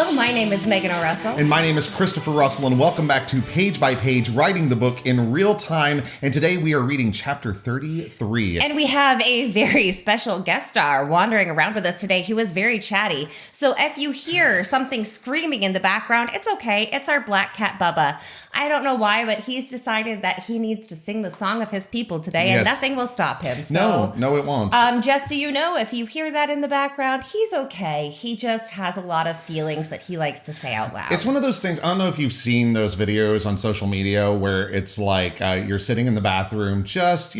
Hello, my name is Megan O'Russell. And my name is Christopher Russell, and welcome back to Page by Page, writing the book in real time. And today we are reading chapter 33. And we have a very special guest star wandering around with us today who is very chatty. So if you hear something screaming in the background, it's okay. It's our black cat, Bubba. I don't know why, but he's decided that he needs to sing the song of his people today, and nothing will stop him. So, no, it won't. Just so you know, if you hear that in the background, he's okay. He just has a lot of feelings that he likes to say out loud. It's one of those things, I don't know if you've seen those videos on social media where it's like you're sitting in the bathroom, just,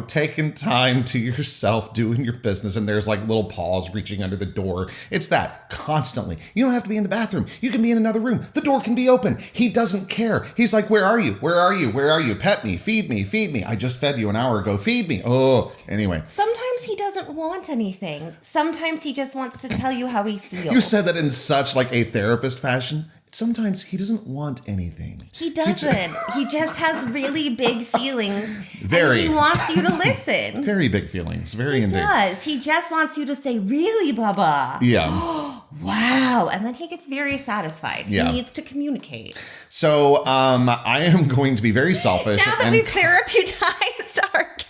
taking time to yourself, doing your business, and there's like little paws reaching under the door. It's that constantly. You don't have to be in the bathroom. You can be in another room. The door can be open. He doesn't care. He's like, where are you? Where are you? Where are you? Pet me. Feed me. Feed me. I just fed you an hour ago. Feed me. Oh, anyway. Sometimes he doesn't want anything. Sometimes he just wants to tell you how he feels. You said that in such like a therapist fashion. Sometimes he doesn't want anything. He doesn't. He just has really big feelings. Very. And he wants you to listen. Very big feelings. Very indeed. He does. He just wants you to say, really, Bubba? Yeah. Wow. And then he gets very satisfied. Yeah. He needs to communicate. So I am going to be very selfish. Now that we've therapeuticized our cat.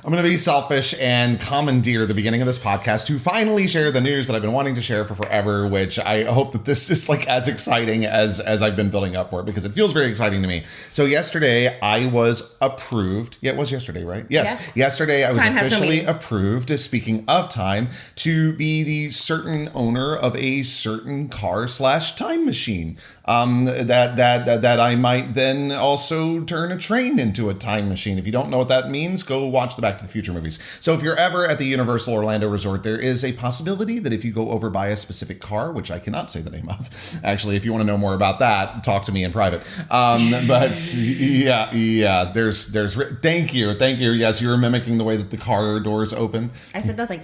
I'm going to be selfish and commandeer the beginning of this podcast to finally share the news that I've been wanting to share for forever, which I hope that this is like as exciting as I've been building up for it, because it feels very exciting to me. So yesterday I was approved. Yeah, it was yesterday, right? Yes. Yesterday I was officially approved, speaking of time, to be the certain owner of a certain car/time machine. That I might then also turn a train into a time machine. If you don't know what that means, go watch the Back to the Future movies. So if you're ever at the Universal Orlando Resort, there is a possibility that if you go over by a specific car, which I cannot say the name of, actually, if you want to know more about that, talk to me in private. But yeah, there's, thank you. Yes, you were mimicking the way that the car doors open. I said nothing.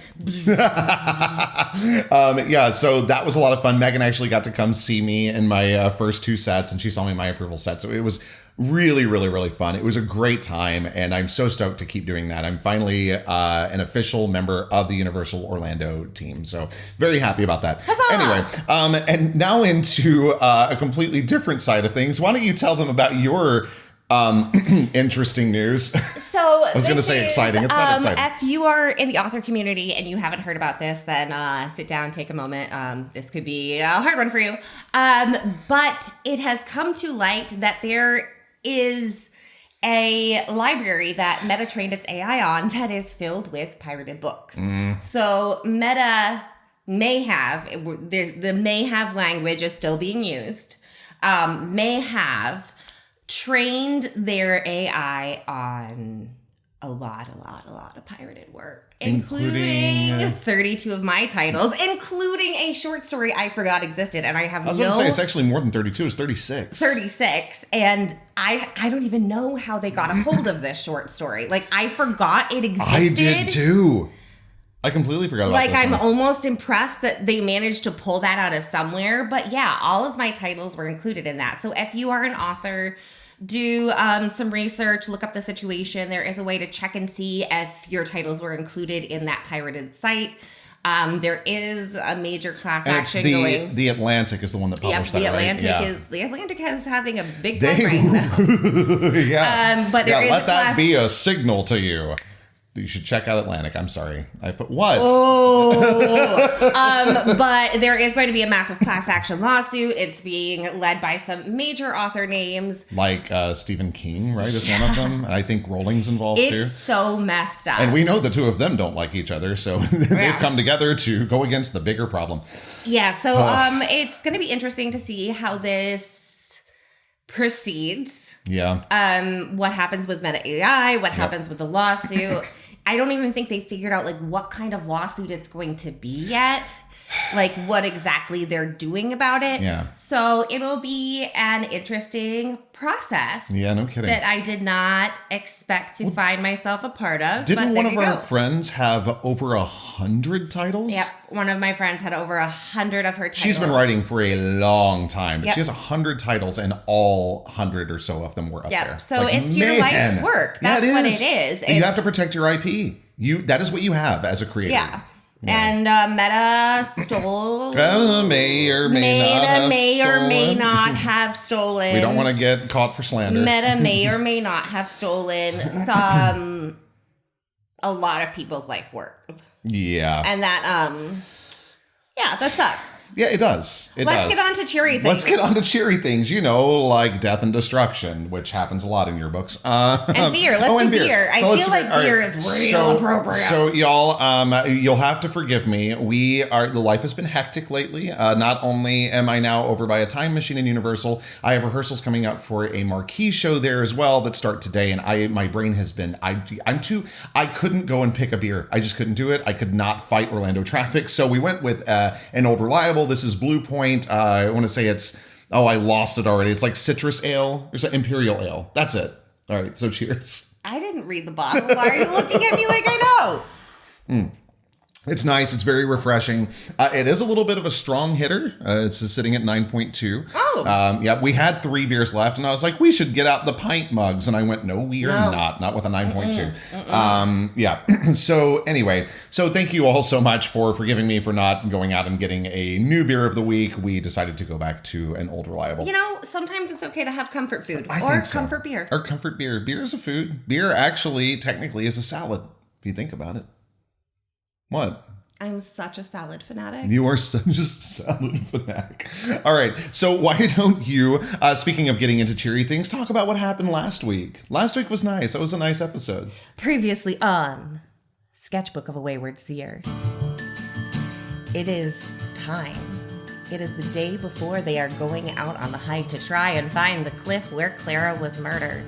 Yeah, so that was a lot of fun. Megan actually got to come see me in my first two sets, and she saw me in my approval set. So it was really, really, really fun. It was a great time, and I'm so stoked to keep doing that. I'm finally an official member of the Universal Orlando team, so very happy about that. Huzzah! Anyway, and now into a completely different side of things. Why don't you tell them about your interesting news? So I was going to say exciting. It's not exciting. If you are in the author community and you haven't heard about this, then sit down, take a moment. This could be a hard one for you. But it has come to light that there is a library that Meta trained its AI on that is filled with pirated books. So Meta may have, the may have language is still being used, may have trained their AI on a lot of pirated work, including 32 of my titles, including a short story I forgot existed, and I have I was going to say it's actually more than 32. It's 36. 36, and I don't even know how they got a hold of this short story. Like, I forgot it existed. I did too. I completely forgot about this. I'm almost impressed that they managed to pull that out of somewhere. But yeah, all of my titles were included in that. So if you are an author, do some research, look up the situation. There is a way to check and see if your titles were included in that pirated site. There is a major class action going. The Atlantic is the one that published that, right? The Atlantic is having a big time right now. Yeah. But there is let that be a signal to you. You should check out Atlantic. I'm sorry. I put what? But there is going to be a massive class action lawsuit. It's being led by some major author names. Like Stephen King, right, is one of them. And I think Rowling's involved too. It's so messed up. And we know the two of them don't like each other. So they've come together to go against the bigger problem. Yeah. So it's going to be interesting to see how this proceeds. Yeah. What happens with Meta AI? What happens with the lawsuit? I don't even think they figured out like what kind of lawsuit it's going to be yet. Like what exactly they're doing about it. Yeah. So it'll be an interesting process. Yeah, no kidding. That I did not expect to find myself a part of. Didn't one of our friends have over 100 titles? Yep. One of my friends had over 100 of her titles. She's been writing for a long time, but she has 100 titles and all 100 or so of them were up there. So it's your life's work. That's what it is. You have to protect your IP. That is what you have as a creator. Yeah. And Meta stole. May or may not have stolen. We don't want to get caught for slander. Meta may or may not have stolen a lot of people's life work. Yeah. And that, that sucks. Yeah, it does. Let's get on to cheery things. Let's get on to cheery things, like death and destruction, which happens a lot in your books. And beer. Let's do beer. I feel like beer is real appropriate. So y'all, you'll have to forgive me. The life has been hectic lately. Not only am I now over by a time machine in Universal, I have rehearsals coming up for a marquee show there as well that start today. And my brain has been, I couldn't go and pick a beer. I just couldn't do it. I could not fight Orlando traffic. So we went with an old reliable. This is Blue Point. I want to say I lost it already. It's like citrus ale. There's an imperial ale. That's it. All right. So cheers. I didn't read the bottle. Why are you looking at me like I know? It's nice. It's very refreshing. It is a little bit of a strong hitter. It's sitting at 9.2. Oh. We had 3 beers left, and I was like, we should get out the pint mugs. And I went, no, we are not with a 9.2. So anyway, thank you all so much for forgiving me for not going out and getting a new beer of the week. We decided to go back to an old reliable. Sometimes it's okay to have comfort food comfort beer. Or comfort beer. Beer is a food. Beer actually technically is a salad, if you think about it. What? I'm such a salad fanatic. You are such a salad fanatic. All right. So why don't you, speaking of getting into cheery things, talk about what happened last week. Last week was nice. That was a nice episode. Previously on Sketchbook of a Wayward Seer. It is time. It is the day before they are going out on the hike to try and find the cliff where Clara was murdered.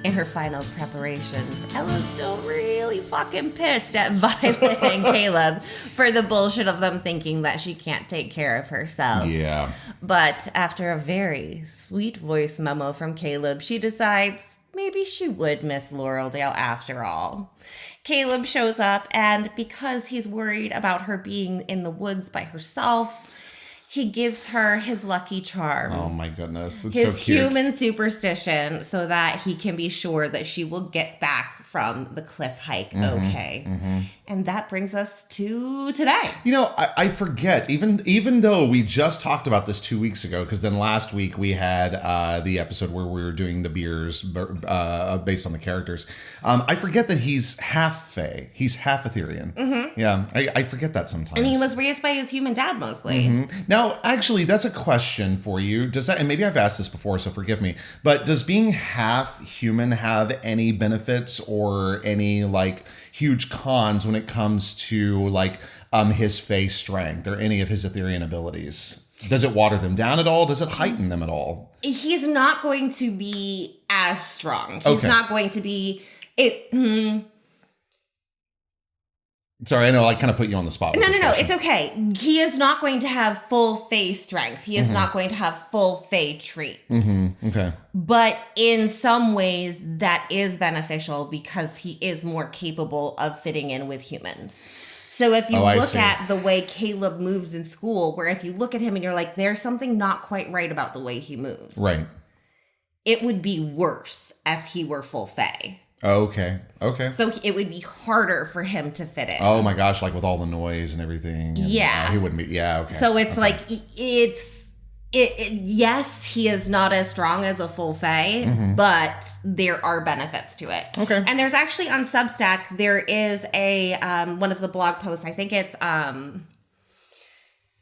In her final preparations, Ella's still really fucking pissed at Violet and Caleb for the bullshit of them thinking that she can't take care of herself. Yeah. But after a very sweet voice memo from Caleb, she decides maybe she would miss Laureldale after all. Caleb shows up, and because he's worried about her being in the woods by herself, he gives her his lucky charm. Oh my goodness. It's his so cute. human superstition so that he can be sure that she will get back from the cliff hike okay. Mm-hmm. And that brings us to today. I forget, even though we just talked about this 2 weeks ago, because then last week we had the episode where we were doing the beers based on the characters. I forget that he's half Fae. He's half aitherion. Mm-hmm. Yeah, I forget that sometimes. And he was raised by his human dad mostly. Mm-hmm. Now, actually, that's a question for you. Does that, and maybe I've asked this before, so forgive me, but does being half human have any benefits or any huge cons when it comes to his Fae strength or any of his aitherion abilities? Does it water them down at all? Does it heighten them at all? He's not going to be as strong. He's not going to be Sorry, I know I kind of put you on the spot. No, it's okay. He is not going to have full Fae strength. He is not going to have full Fae traits. Mm-hmm. Okay. But in some ways, that is beneficial because he is more capable of fitting in with humans. So if you look at the way Caleb moves in school, where if you look at him and you're like, there's something not quite right about the way he moves. Right. It would be worse if he were full Fae. Okay. So it would be harder for him to fit in. Oh my gosh, with all the noise and everything. And, yeah. He wouldn't be, yeah, okay. So it's yes, he is not as strong as a full Fae, but there are benefits to it. Okay. And there's actually on Substack, there is a, one of the blog posts, I think it's, I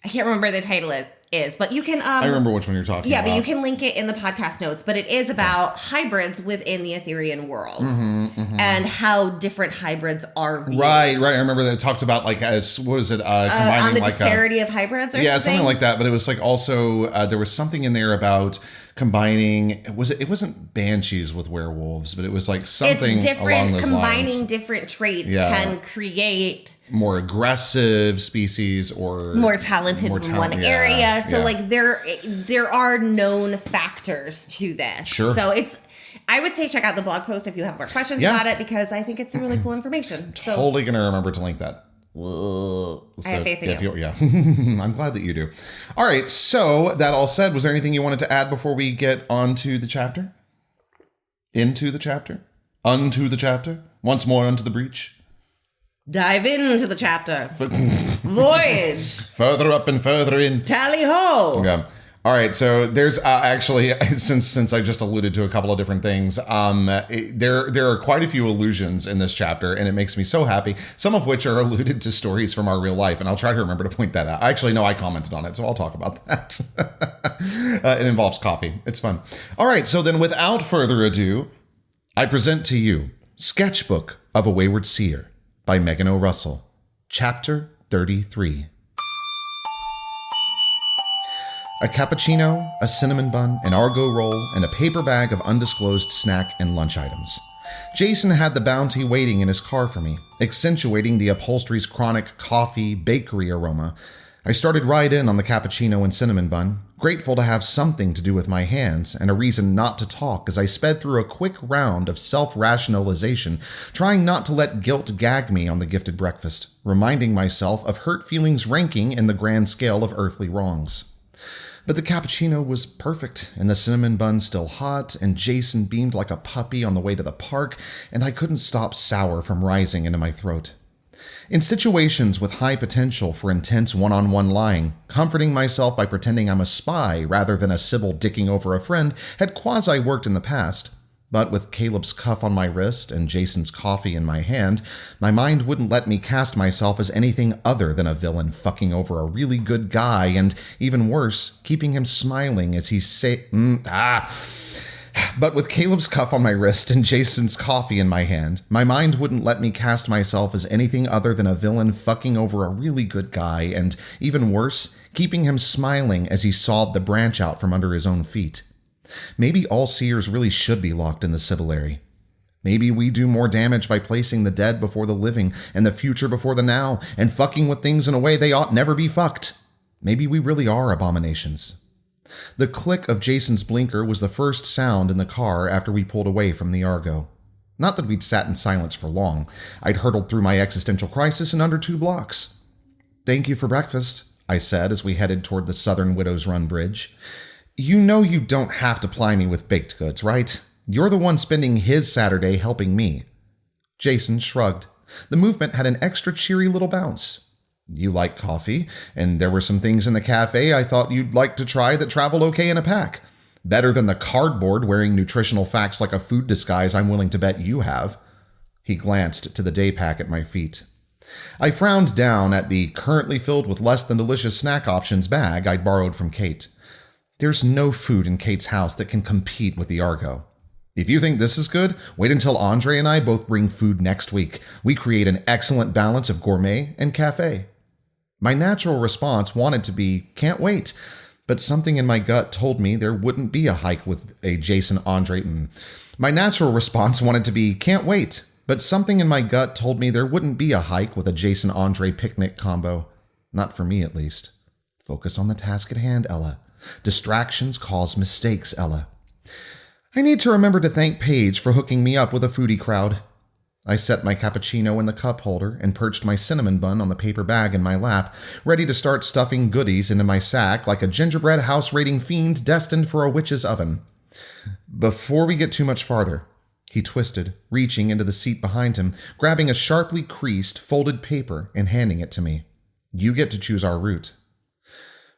can't remember the title is, but you can... I remember which one you're talking about. Yeah, but you can link it in the podcast notes, but it is about hybrids within the aitherion world and how different hybrids are viewed. Right. I remember that it talked about what was it? Combining on the disparity of hybrids or something? Yeah, something like that, but it was also, there was something in there about combining, it wasn't banshees with werewolves, but it was something it's different, along those combining lines. Different traits can create more aggressive species or more talented in one area. So there are known factors to this. Sure. So I would say check out the blog post if you have more questions about it, because I think it's really cool information. Totally going to remember to link that. I have faith in you. Yeah. I'm glad that you do. All right. So that all said, was there anything you wanted to add before we get onto the chapter? Into the chapter? Unto the chapter? Once more unto the breach? Dive into the chapter. Voyage. Further up and further in. Tally ho. Yeah. All right, so there's actually, since I just alluded to a couple of different things, there are quite a few allusions in this chapter, and it makes me so happy, some of which are alluded to stories from our real life, and I'll try to remember to point that out. Actually, no, I commented on it, so I'll talk about that. It involves coffee. It's fun. All right, so then without further ado, I present to you Sketchbook of a Wayward Seer by Megan O. Russell, Chapter 33. A cappuccino, a cinnamon bun, an Argo roll, and a paper bag of undisclosed snack and lunch items. Jason had the bounty waiting in his car for me, accentuating the upholstery's chronic coffee bakery aroma. I started right in on the cappuccino and cinnamon bun, grateful to have something to do with my hands and a reason not to talk as I sped through a quick round of self-rationalization, trying not to let guilt gag me on the gifted breakfast, reminding myself of hurt feelings ranking in the grand scale of earthly wrongs. But the cappuccino was perfect, and the cinnamon bun still hot, and Jason beamed like a puppy on the way to the park, and I couldn't stop sour from rising into my throat. In situations with high potential for intense one-on-one lying, comforting myself by pretending I'm a spy rather than a Sybil dicking over a friend had quasi-worked in the past. But with Caleb's cuff on my wrist and Jason's coffee in my hand, my mind wouldn't let me cast myself as anything other than a villain fucking over a really good guy and, even worse, keeping him smiling as he But with Caleb's cuff on my wrist and Jason's coffee in my hand, my mind wouldn't let me cast myself as anything other than a villain fucking over a really good guy and, even worse, keeping him smiling as he sawed the branch out from under his own feet. Maybe all seers really should be locked in the Sibyllary. Maybe we do more damage by placing the dead before the living and the future before the now and fucking with things in a way they ought never be fucked. Maybe we really are abominations. The click of Jason's blinker was the first sound in the car after we pulled away from the Argo. Not that we'd sat in silence for long. I'd hurtled through my existential crisis in under 2 blocks. "Thank you for breakfast," I said as we headed toward the Southern Widows Run Bridge. "You know you don't have to ply me with baked goods, right? You're the one spending his Saturday helping me." Jason shrugged. The movement had an extra cheery little bounce. "You like coffee, and there were some things in the cafe I thought you'd like to try that travel okay in a pack. Better than the cardboard wearing nutritional facts like a food disguise I'm willing to bet you have." He glanced to the day pack at my feet. I frowned down at the currently filled with less than delicious snack options bag I'd borrowed from Kate. There's no food in Kate's house that can compete with the Argo. If you think this is good, wait until Andre and I both bring food next week. We create an excellent balance of gourmet and cafe. My natural response wanted to be, can't wait, but something in my gut told me there wouldn't be a hike with a Jason Andre. My natural response wanted to be, can't wait, but something in my gut told me there wouldn't be a hike with a Jason Andre picnic combo. Not for me, at least. Focus on the task at hand, Ella. Distractions cause mistakes, Ella. I need to remember to thank Paige for hooking me up with a foodie crowd. I set my cappuccino in the cup holder and perched my cinnamon bun on the paper bag in my lap, ready to start stuffing goodies into my sack like a gingerbread house-raiding fiend destined for a witch's oven. Before we get too much farther, he twisted, reaching into the seat behind him, grabbing a sharply creased, folded paper and handing it to me. You get to choose our route.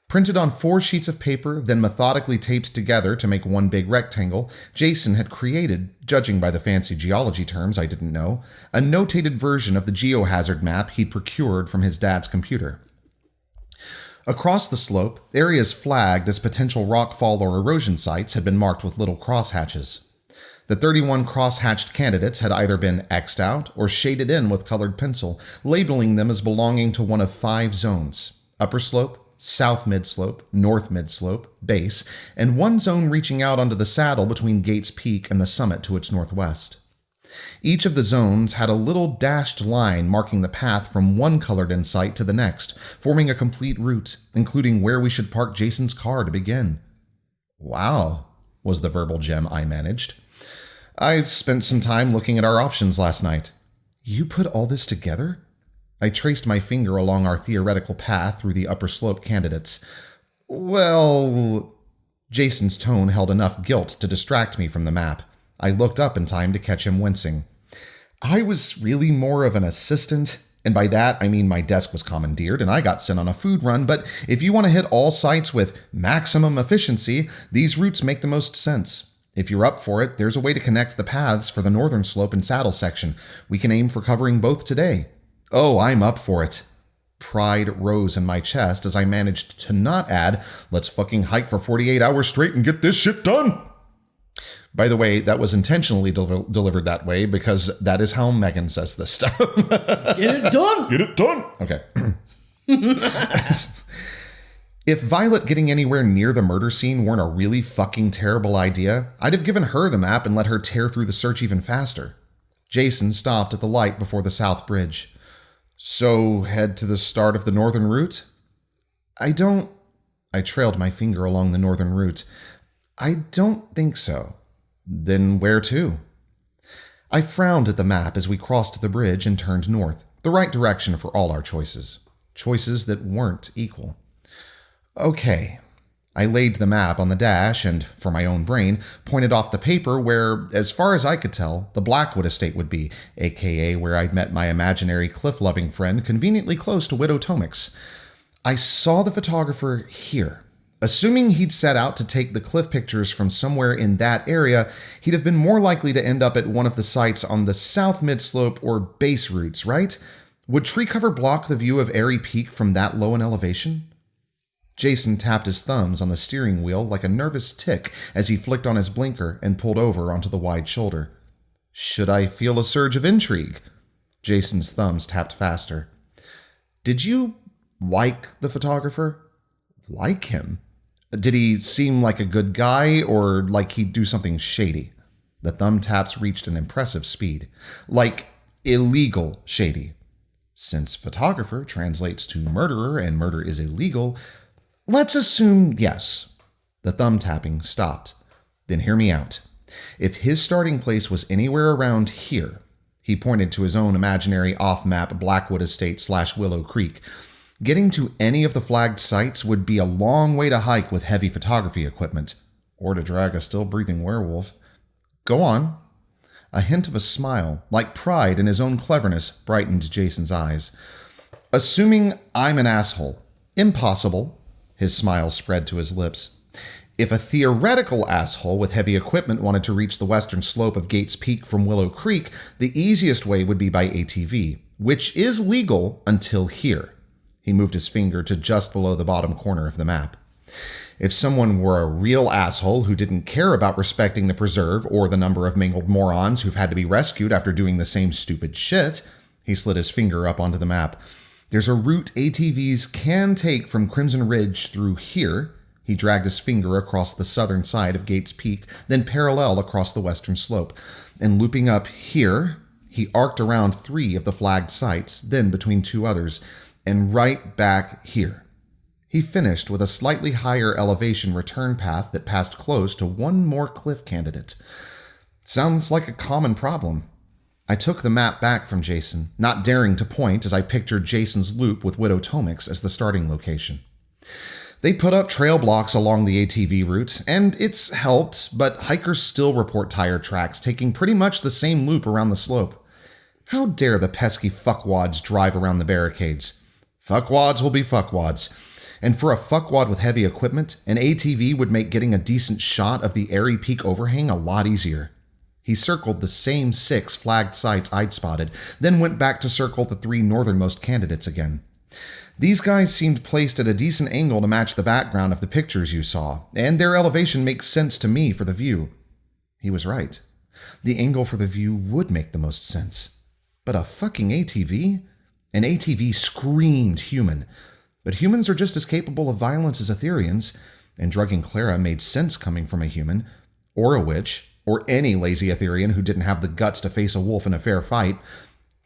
Printed on 4 sheets of paper, then methodically taped together to make one big rectangle, Jason had created, judging by the fancy geology terms I didn't know, a notated version of the geohazard map he'd procured from his dad's computer. Across the slope, areas flagged as potential rockfall or erosion sites had been marked with little crosshatches. The 31 cross-hatched candidates had either been X'd out or shaded in with colored pencil, labeling them as belonging to one of 5 zones: upper slope, south mid-slope, north mid-slope, base, and one zone reaching out onto the saddle between Gates Peak and the summit to its northwest. Each of the zones had a little dashed line marking the path from one colored-in site to the next, forming a complete route, including where we should park Jason's car to begin. Wow, was the verbal gem I managed. I spent some time looking at our options last night. You put all this together? I traced my finger along our theoretical path through the upper slope candidates. Well, Jason's tone held enough guilt to distract me from the map. I looked up in time to catch him wincing. I was really more of an assistant, And by that, I mean my desk was commandeered and I got sent on a food run, but if you want to hit all sites with maximum efficiency, these routes make the most sense. If you're up for it, there's a way to connect the paths for the northern slope and saddle section. We can aim for covering both today. Oh, I'm up for it. Pride rose in my chest as I managed to not add, let's fucking hike for 48 hours straight and get this shit done. By the way, that was intentionally delivered that way because that is how Megan says this stuff. Get it done. Get it done. Okay. If Violet getting anywhere near the murder scene weren't a really fucking terrible idea, I'd have given her the map and let her tear through the search even faster. Jason stopped at the light before the south bridge. So head to the start of the northern route? I trailed my finger along the northern route. I don't think so. Then where to? I frowned at the map as we crossed the bridge and turned north, the right direction for all our choices. Choices that weren't equal. Okay. I laid the map on the dash and, for my own brain, pointed off the paper where, as far as I could tell, the Blackwood estate would be, aka where I'd met my imaginary cliff-loving friend conveniently close to Widow Tomix. I saw the photographer here. Assuming he'd set out to take the cliff pictures from somewhere in that area, he'd have been more likely to end up at one of the sites on the south mid-slope or base routes, right? Would tree cover block the view of Airy Peak from that low an elevation? Jason tapped his thumbs on the steering wheel like a nervous tick as he flicked on his blinker and pulled over onto the wide shoulder. Should I feel a surge of intrigue? Jason's thumbs tapped faster. Did you like the photographer? Like him? Did he seem like a good guy or like he'd do something shady? The thumb taps reached an impressive speed. Like illegal shady. Since photographer translates to murderer and murder is illegal, let's assume yes. The thumb tapping stopped. Then hear me out. If his starting place was anywhere around here, he pointed to his own imaginary off-map Blackwood Estate / Willow Creek, getting to any of the flagged sites would be a long way to hike with heavy photography equipment, or to drag a still-breathing werewolf. Go on. A hint of a smile, like pride in his own cleverness, brightened Jason's eyes. Assuming I'm an asshole. Impossible. His smile spread to his lips. If a theoretical asshole with heavy equipment wanted to reach the western slope of Gates Peak from Willow Creek, the easiest way would be by ATV, which is legal until here. He moved his finger to just below the bottom corner of the map. If someone were a real asshole who didn't care about respecting the preserve or the number of mangled morons who've had to be rescued after doing the same stupid shit, he slid his finger up onto the map. There's a route ATVs can take from Crimson Ridge through here. He dragged his finger across the southern side of Gates Peak, then parallel across the western slope. And looping up here, he arced around 3 of the flagged sites, then between 2 others, and right back here. He finished with a slightly higher elevation return path that passed close to one more cliff candidate. Sounds like a common problem. I took the map back from Jason, not daring to point as I pictured Jason's loop with Widow Tomix as the starting location. They put up trail blocks along the ATV route, and it's helped, but hikers still report tire tracks taking pretty much the same loop around the slope. How dare the pesky fuckwads drive around the barricades? Fuckwads will be fuckwads. And for a fuckwad with heavy equipment, an ATV would make getting a decent shot of the Airy Peak overhang a lot easier. He circled the same 6 flagged sites I'd spotted, then went back to circle the 3 northernmost candidates again. These guys seemed placed at a decent angle to match the background of the pictures you saw, and their elevation makes sense to me for the view. He was right. The angle for the view would make the most sense. But a fucking ATV? An ATV screamed human. But humans are just as capable of violence as aitherions, and drugging Clara made sense coming from a human, or a witch, or any lazy aitherion who didn't have the guts to face a wolf in a fair fight.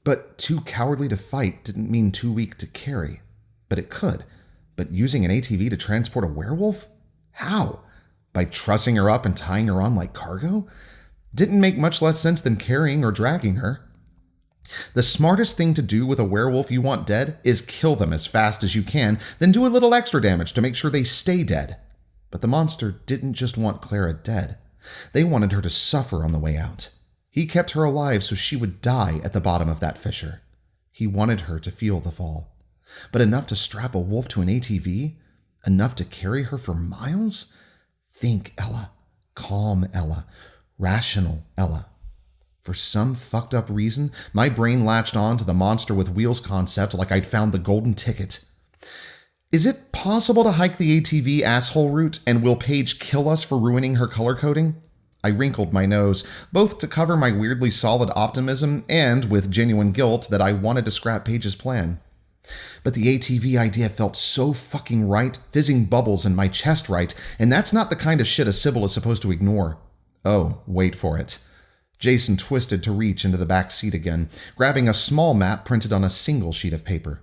But too cowardly to fight didn't mean too weak to carry. But it could. But using an ATV to transport a werewolf? How? By trussing her up and tying her on like cargo? Didn't make much less sense than carrying or dragging her. The smartest thing to do with a werewolf you want dead is kill them as fast as you can, then do a little extra damage to make sure they stay dead. But the monster didn't just want Clara dead. They wanted her to suffer on the way out. He kept her alive so she would die at the bottom of that fissure. He wanted her to feel the fall. But enough to strap a wolf to an ATV? Enough to carry her for miles? Think, Ella. Calm, Ella. Rational, Ella. For some fucked up reason, my brain latched on to the monster with wheels concept like I'd found the golden ticket. Is it possible to hike the ATV asshole route, and will Paige kill us for ruining her color coding? I wrinkled my nose, both to cover my weirdly solid optimism and with genuine guilt that I wanted to scrap Paige's plan. But the ATV idea felt so fucking right, fizzing bubbles in my chest right, and that's not the kind of shit a Sybil is supposed to ignore. Oh, wait for it. Jason twisted to reach into the back seat again, grabbing a small map printed on a single sheet of paper.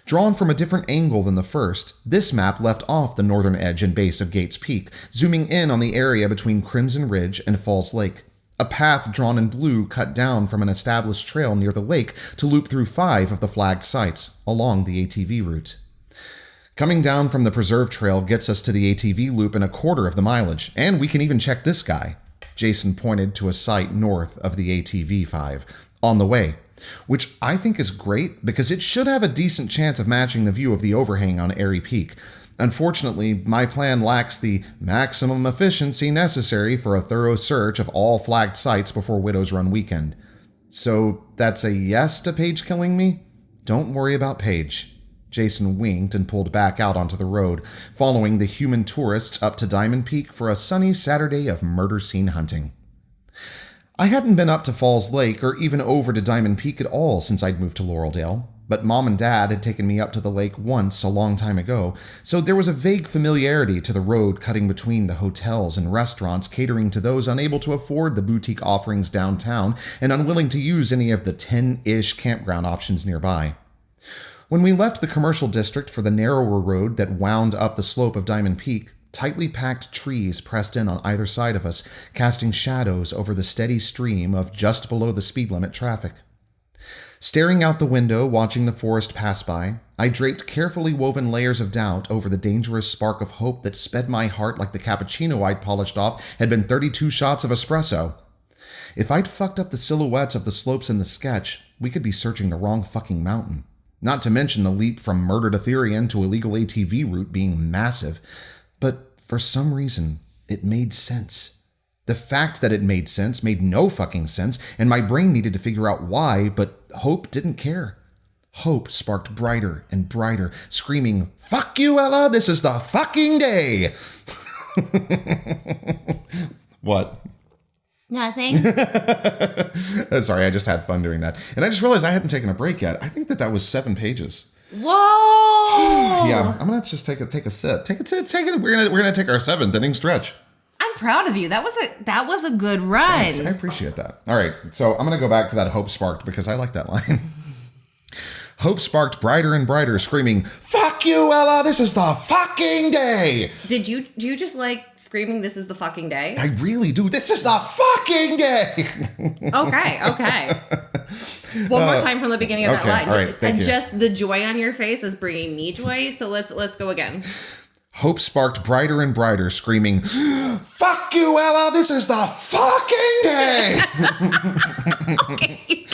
Drawn from a different angle than the first, this map left off the northern edge and base of Gates Peak, zooming in on the area between Crimson Ridge and Falls Lake. A path drawn in blue cut down from an established trail near the lake to loop through 5 of the flagged sites along the ATV route. Coming down from the preserve trail gets us to the ATV loop in a quarter of the mileage, and we can even check this guy. Jason pointed to a site north of the ATV 5, on the way, which I think is great because it should have a decent chance of matching the view of the overhang on Airy Peak. Unfortunately, my plan lacks the maximum efficiency necessary for a thorough search of all flagged sites before Widow's Run weekend. So that's a yes to Paige killing me? Don't worry about Paige. Jason winked and pulled back out onto the road, following the human tourists up to Diamond Peak for a sunny Saturday of murder scene hunting. I hadn't been up to Falls Lake or even over to Diamond Peak at all since I'd moved to Laureldale, but Mom and Dad had taken me up to the lake once a long time ago, so there was a vague familiarity to the road cutting between the hotels and restaurants catering to those unable to afford the boutique offerings downtown and unwilling to use any of the 10-ish campground options nearby. When we left the commercial district for the narrower road that wound up the slope of Diamond Peak, tightly packed trees pressed in on either side of us, casting shadows over the steady stream of just below the speed limit traffic. Staring out the window, watching the forest pass by, I draped carefully woven layers of doubt over the dangerous spark of hope that sped my heart like the cappuccino I'd polished off had been 32 shots of espresso. If I'd fucked up the silhouettes of the slopes in the sketch, we could be searching the wrong fucking mountain. Not to mention the leap from murdered aitherion to illegal ATV route being massive. But for some reason, it made sense. The fact that it made sense made no fucking sense, and my brain needed to figure out why, but Hope didn't care. Hope sparked brighter and brighter, screaming, "Fuck you, Ella! This is the fucking day!" What? Nothing. Sorry, I just had fun doing that. And I just realized I hadn't taken a break yet. I think that was 7 pages. Whoa! Yeah, I'm gonna just take a sip. Take it. We're gonna take our 7th inning stretch. I'm proud of you. That was a good run. Thanks, I appreciate that. All right, so I'm gonna go back to that Hope sparked because I like that line. Hope sparked brighter and brighter, screaming, "Fuck you, Ella! This is the fucking day!" Do you just like screaming, "This is the fucking day"? I really do. This is the fucking day! Okay. One more time from the beginning of that line. All right, thank you. Just the joy on your face is bringing me joy, so let's go again. Hope sparked brighter and brighter, screaming, "Fuck you, Ella! This is the fucking day!" Okay.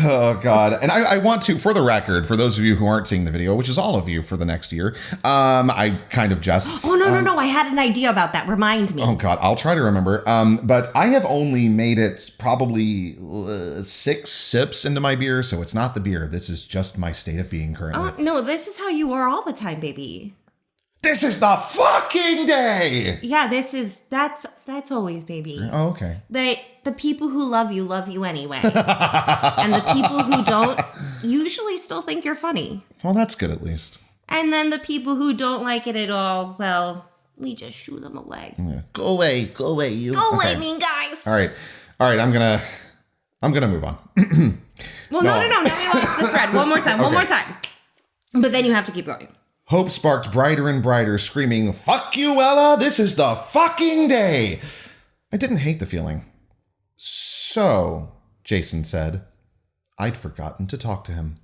Oh, God. And I want to, for the record, for those of you who aren't seeing the video, which is all of you for the next year, I kind of jest. Oh, no. I had an idea about that. Remind me. Oh, God. I'll try to remember. But I have only made it probably 6 sips into my beer, so it's not the beer. This is just my state of being currently. Oh, no, this is how you are all the time, baby. This is the fucking day! Yeah, that's always, baby. Oh, okay. The people who love you anyway. And the people who don't usually still think you're funny. Well, that's good at least. And then the people who don't like it at all, well, we just shoo them away. Yeah. Go away, you. Go away, mean guys. All right, I'm gonna move on. Well, no. Now we lost the thread. One more time. But then you have to keep going. Hope sparked brighter and brighter, screaming, "Fuck you, Ella! This is the fucking day!" I didn't hate the feeling. So, Jason said, I'd forgotten to talk to him.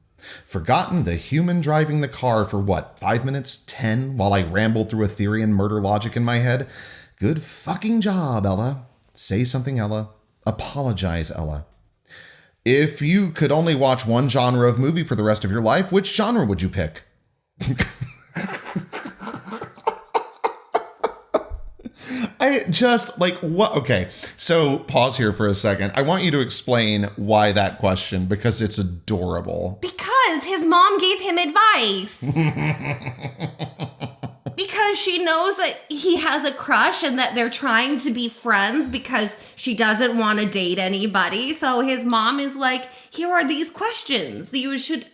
Forgotten the human driving the car for 5 minutes, 10, while I rambled through aitherion murder logic in my head? Good fucking job, Ella. Say something, Ella. Apologize, Ella. If you could only watch one genre of movie for the rest of your life, which genre would you pick? I just like what? Okay, so pause here for a second. I want you to explain why that question, because it's adorable. Because his mom gave him advice. Because she knows that he has a crush and that they're trying to be friends because she doesn't want to date anybody. So his mom is like, here are these questions that you should...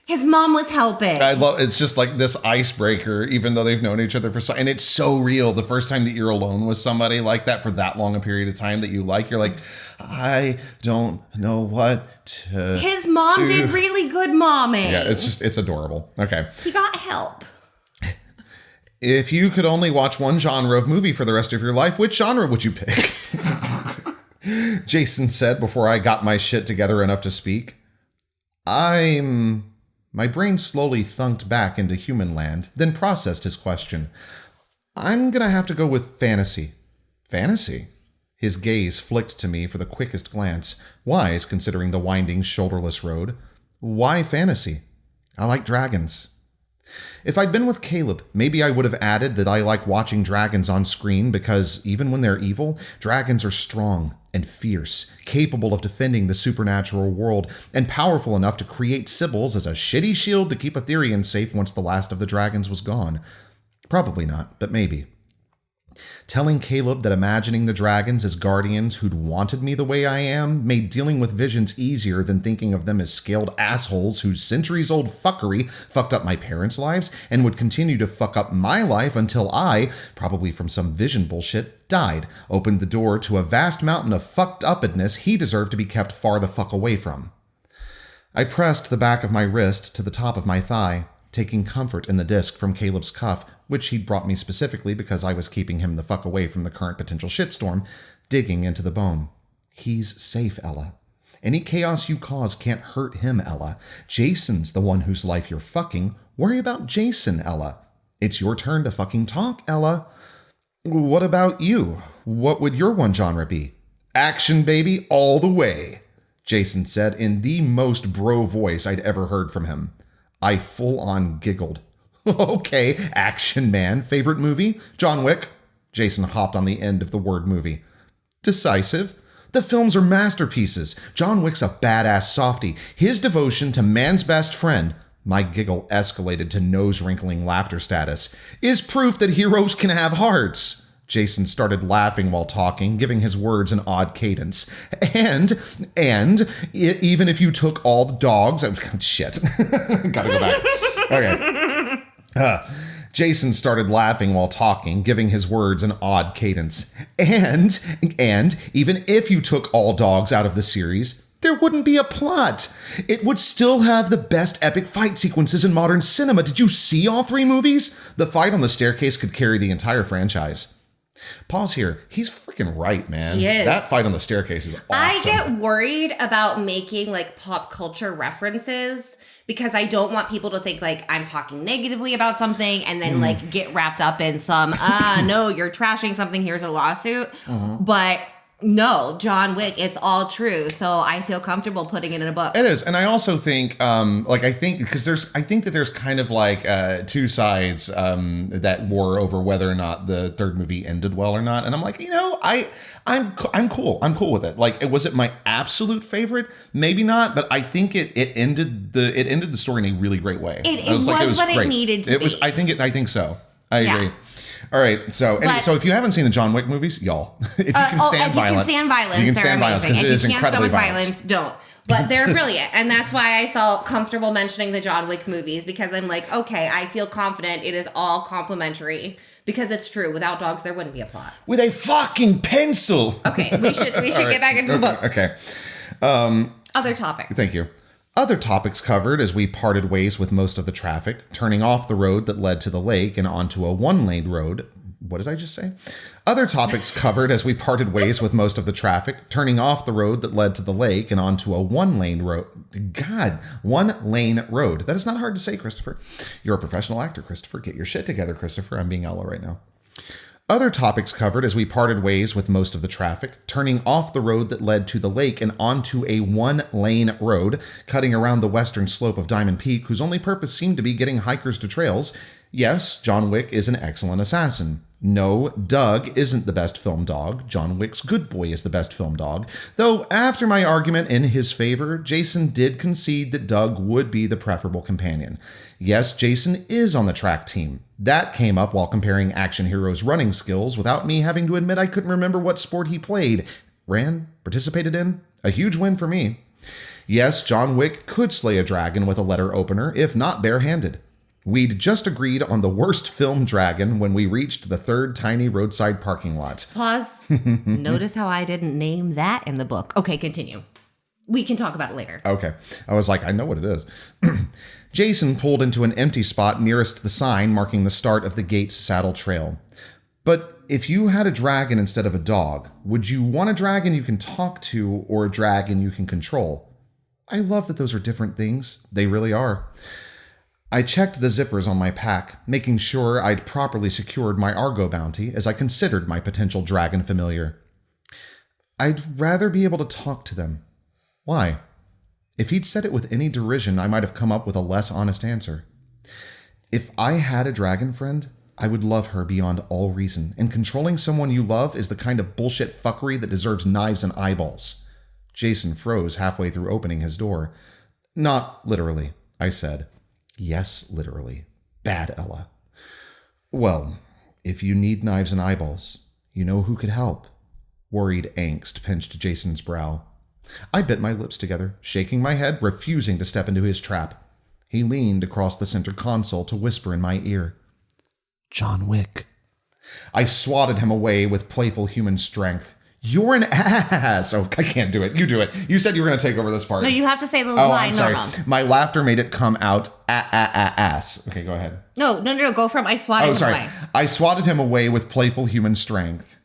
His mom was helping. I love it's just like this icebreaker, even though they've known each other for so, and it's so real. The first time that you're alone with somebody like that for that long a period of time that you like, you're like, I don't know what to His mom did really good momming. Yeah, it's adorable. Okay. He got help. If you could only watch one genre of movie for the rest of your life, which genre would you pick? Jason said before I got my shit together enough to speak. My brain slowly thunked back into human land, then processed his question. I'm gonna have to go with fantasy. Fantasy? His gaze flicked to me for the quickest glance, wise considering the winding, shoulderless road. Why fantasy? I like dragons. If I'd been with Caleb, maybe I would have added that I like watching dragons on screen because even when they're evil, dragons are strong and fierce, capable of defending the supernatural world, and powerful enough to create Sibyls as a shitty shield to keep Aitherion safe once the last of the dragons was gone. Probably not, but maybe. Telling Caleb that imagining the dragons as guardians who'd wanted me the way I am made dealing with visions easier than thinking of them as scaled assholes whose centuries-old fuckery fucked up my parents' lives and would continue to fuck up my life until I, probably from some vision bullshit, died, opened the door to a vast mountain of fucked upness he deserved to be kept far the fuck away from. I pressed the back of my wrist to the top of my thigh, taking comfort in the disc from Caleb's cuff, which he'd brought me specifically because I was keeping him the fuck away from the current potential shitstorm, digging into the bone. He's safe, Ella. Any chaos you cause can't hurt him, Ella. Jason's the one whose life you're fucking. Worry about Jason, Ella. It's your turn to fucking talk, Ella. What about you? What would your one genre be? Action, baby, all the way, Jason said in the most bro voice I'd ever heard from him. I full-on giggled. Okay, action man. Favorite movie? John Wick? Jason hopped on the end of the word movie. Decisive. The films are masterpieces. John Wick's a badass softie. His devotion to man's best friend, my giggle escalated to nose-wrinkling laughter status, is proof that heroes can have hearts. Jason started laughing while talking, giving his words an odd cadence. And even if you took all the dogs... Shit. Gotta go back. Okay. Jason started laughing while talking, giving his words an odd cadence. And even if you took all dogs out of the series, there wouldn't be a plot. It would still have the best epic fight sequences in modern cinema. Did you see all three movies? The fight on the staircase could carry the entire franchise. Pause here. He's freaking right, man. He is. That fight on the staircase is awesome. I get worried about making like pop culture references because I don't want people to think like I'm talking negatively about something and then like get wrapped up in some, no, you're trashing something, here's a lawsuit. But no, John Wick, it's all true. So I feel comfortable putting it in a book. It is. And I also think, I think that there's kind of like two sides that war over whether or not the third movie ended well or not. And I'm like, I'm cool. I'm cool with it. Like, was it my absolute favorite? Maybe not, but I think it ended the story in a really great way. It was what great. It needed to be. I think so. I agree. All right, so if you haven't seen the John Wick movies, y'all, if you can stand violence, you can stand violence because it is incredibly violent. Don't. But they're brilliant, and that's why I felt comfortable mentioning the John Wick movies because I'm like, okay, I feel confident it is all complimentary because it's true. Without dogs, there wouldn't be a plot. With a fucking pencil. Okay, we should get back into the book. Okay. Other topics. Thank you. Other topics covered as we parted ways with most of the traffic, turning off the road that led to the lake and onto a one-lane road. What did I just say? Other topics covered as we parted ways with most of the traffic, turning off the road that led to the lake and onto a one-lane road. One-lane road. That is not hard to say, Christopher. You're a professional actor, Christopher. Get your shit together, Christopher. I'm being Ella right now. Other topics covered as we parted ways with most of the traffic, turning off the road that led to the lake and onto a one-lane road, cutting around the western slope of Diamond Peak, whose only purpose seemed to be getting hikers to trails. Yes, John Wick is an excellent assassin. No, Doug isn't the best film dog. John Wick's good boy is the best film dog. Though, after my argument in his favor, Jason did concede that Doug would be the preferable companion. Yes, Jason is on the track team. That came up while comparing action heroes' running skills without me having to admit I couldn't remember what sport he played, participated in. A huge win for me. Yes, John Wick could slay a dragon with a letter opener, if not barehanded. We'd just agreed on the worst film dragon when we reached the third tiny roadside parking lot. Pause. Notice how I didn't name that in the book. Okay, continue. We can talk about it later. Okay. I was like, I know what it is. Jason pulled into an empty spot nearest the sign marking the start of the Gates Saddle Trail. But if you had a dragon instead of a dog, would you want a dragon you can talk to or a dragon you can control? I love that those are different things. They really are. I checked the zippers on my pack, making sure I'd properly secured my Argo bounty as I considered my potential dragon familiar. I'd rather be able to talk to them. Why? If he'd said it with any derision, I might have come up with a less honest answer. If I had a dragon friend, I would love her beyond all reason, and controlling someone you love is the kind of bullshit fuckery that deserves knives and eyeballs. Jason froze halfway through opening his door. Not literally, I said. Yes, literally. Bad Ella. Well, if you need knives and eyeballs, you know who could help. Worried angst pinched Jason's brow. I bit my lips together, shaking my head, refusing to step into his trap. He leaned across the center console to whisper in my ear. John Wick. I swatted him away with playful human strength. You're an ass. Oh, I can't do it. You do it. You said you were going to take over this part. No, you have to say the line. I'm sorry. Normal. My laughter made it come out ass. Okay, go ahead. No. Go from I swatted him away. I swatted him away with playful human strength.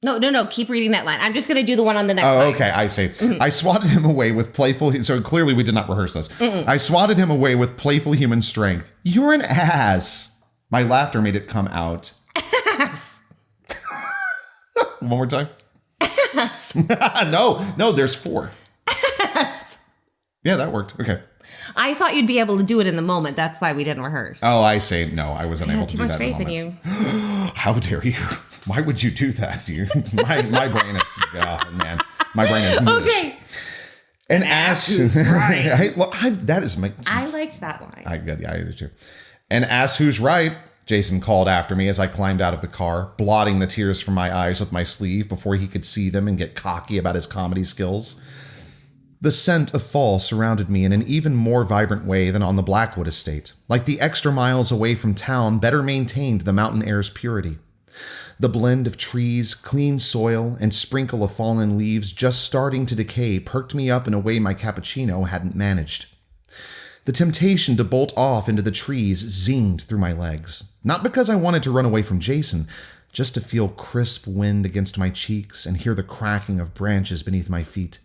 No. Keep reading that line. I'm just going to do the one on the next line. Oh, okay. I see. Mm-hmm. I swatted him away with playful... So clearly we did not rehearse this. Mm-mm. I swatted him away with playful human strength. You're an ass. My laughter made it come out. Ass. One more time. Ass. No, there's 4. Ass. Yeah, that worked. Okay. I thought you'd be able to do it in the moment. That's why we didn't rehearse. Oh, I see. No, I wasn't able to do that in the moment. Too much faith in you. How dare you? Why would you do that? My brain is... Oh, man. My brain is... Okay. An ass who's right. That is my... I liked that line. I did too. An ass who's right, Jason called after me as I climbed out of the car, blotting the tears from my eyes with my sleeve before he could see them and get cocky about his comedy skills. The scent of fall surrounded me in an even more vibrant way than on the Blackwood estate, like the extra miles away from town better maintained the mountain air's purity. The blend of trees, clean soil, and sprinkle of fallen leaves just starting to decay perked me up in a way my cappuccino hadn't managed. The temptation to bolt off into the trees zinged through my legs, not because I wanted to run away from Jason, just to feel crisp wind against my cheeks and hear the cracking of branches beneath my feet.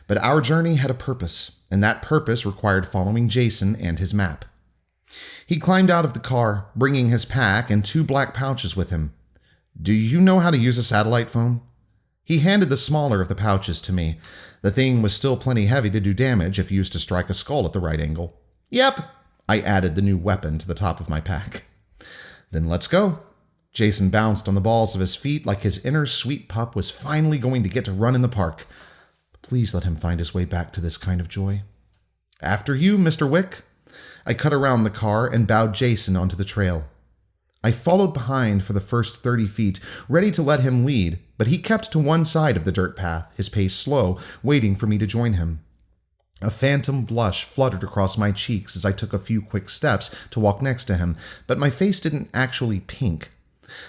But our journey had a purpose, and that purpose required following Jason and his map. He climbed out of the car, bringing his pack and 2 black pouches with him. Do you know how to use a satellite phone? He handed the smaller of the pouches to me. The thing was still plenty heavy to do damage if used to strike a skull at the right angle. Yep, I added the new weapon to the top of my pack. Then let's go. Jason bounced on the balls of his feet like his inner sweet pup was finally going to get to run in the park. Please let him find his way back to this kind of joy. After you, Mr. Wick. I cut around the car and bowed Jason onto the trail. I followed behind for the first 30 feet, ready to let him lead, but he kept to one side of the dirt path, his pace slow, waiting for me to join him. A phantom blush fluttered across my cheeks as I took a few quick steps to walk next to him, but my face didn't actually pink.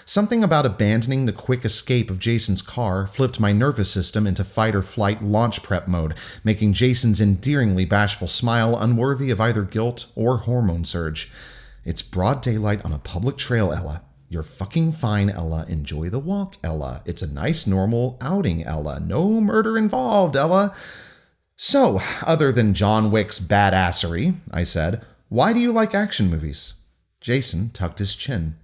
Something about abandoning the quick escape of Jason's car flipped my nervous system into fight-or-flight launch prep mode, making Jason's endearingly bashful smile unworthy of either guilt or hormone surge. It's broad daylight on a public trail, Ella. You're fucking fine, Ella. Enjoy the walk, Ella. It's a nice, normal outing, Ella. No murder involved, Ella. So, other than John Wick's badassery, I said, why do you like action movies? Jason tucked his chin.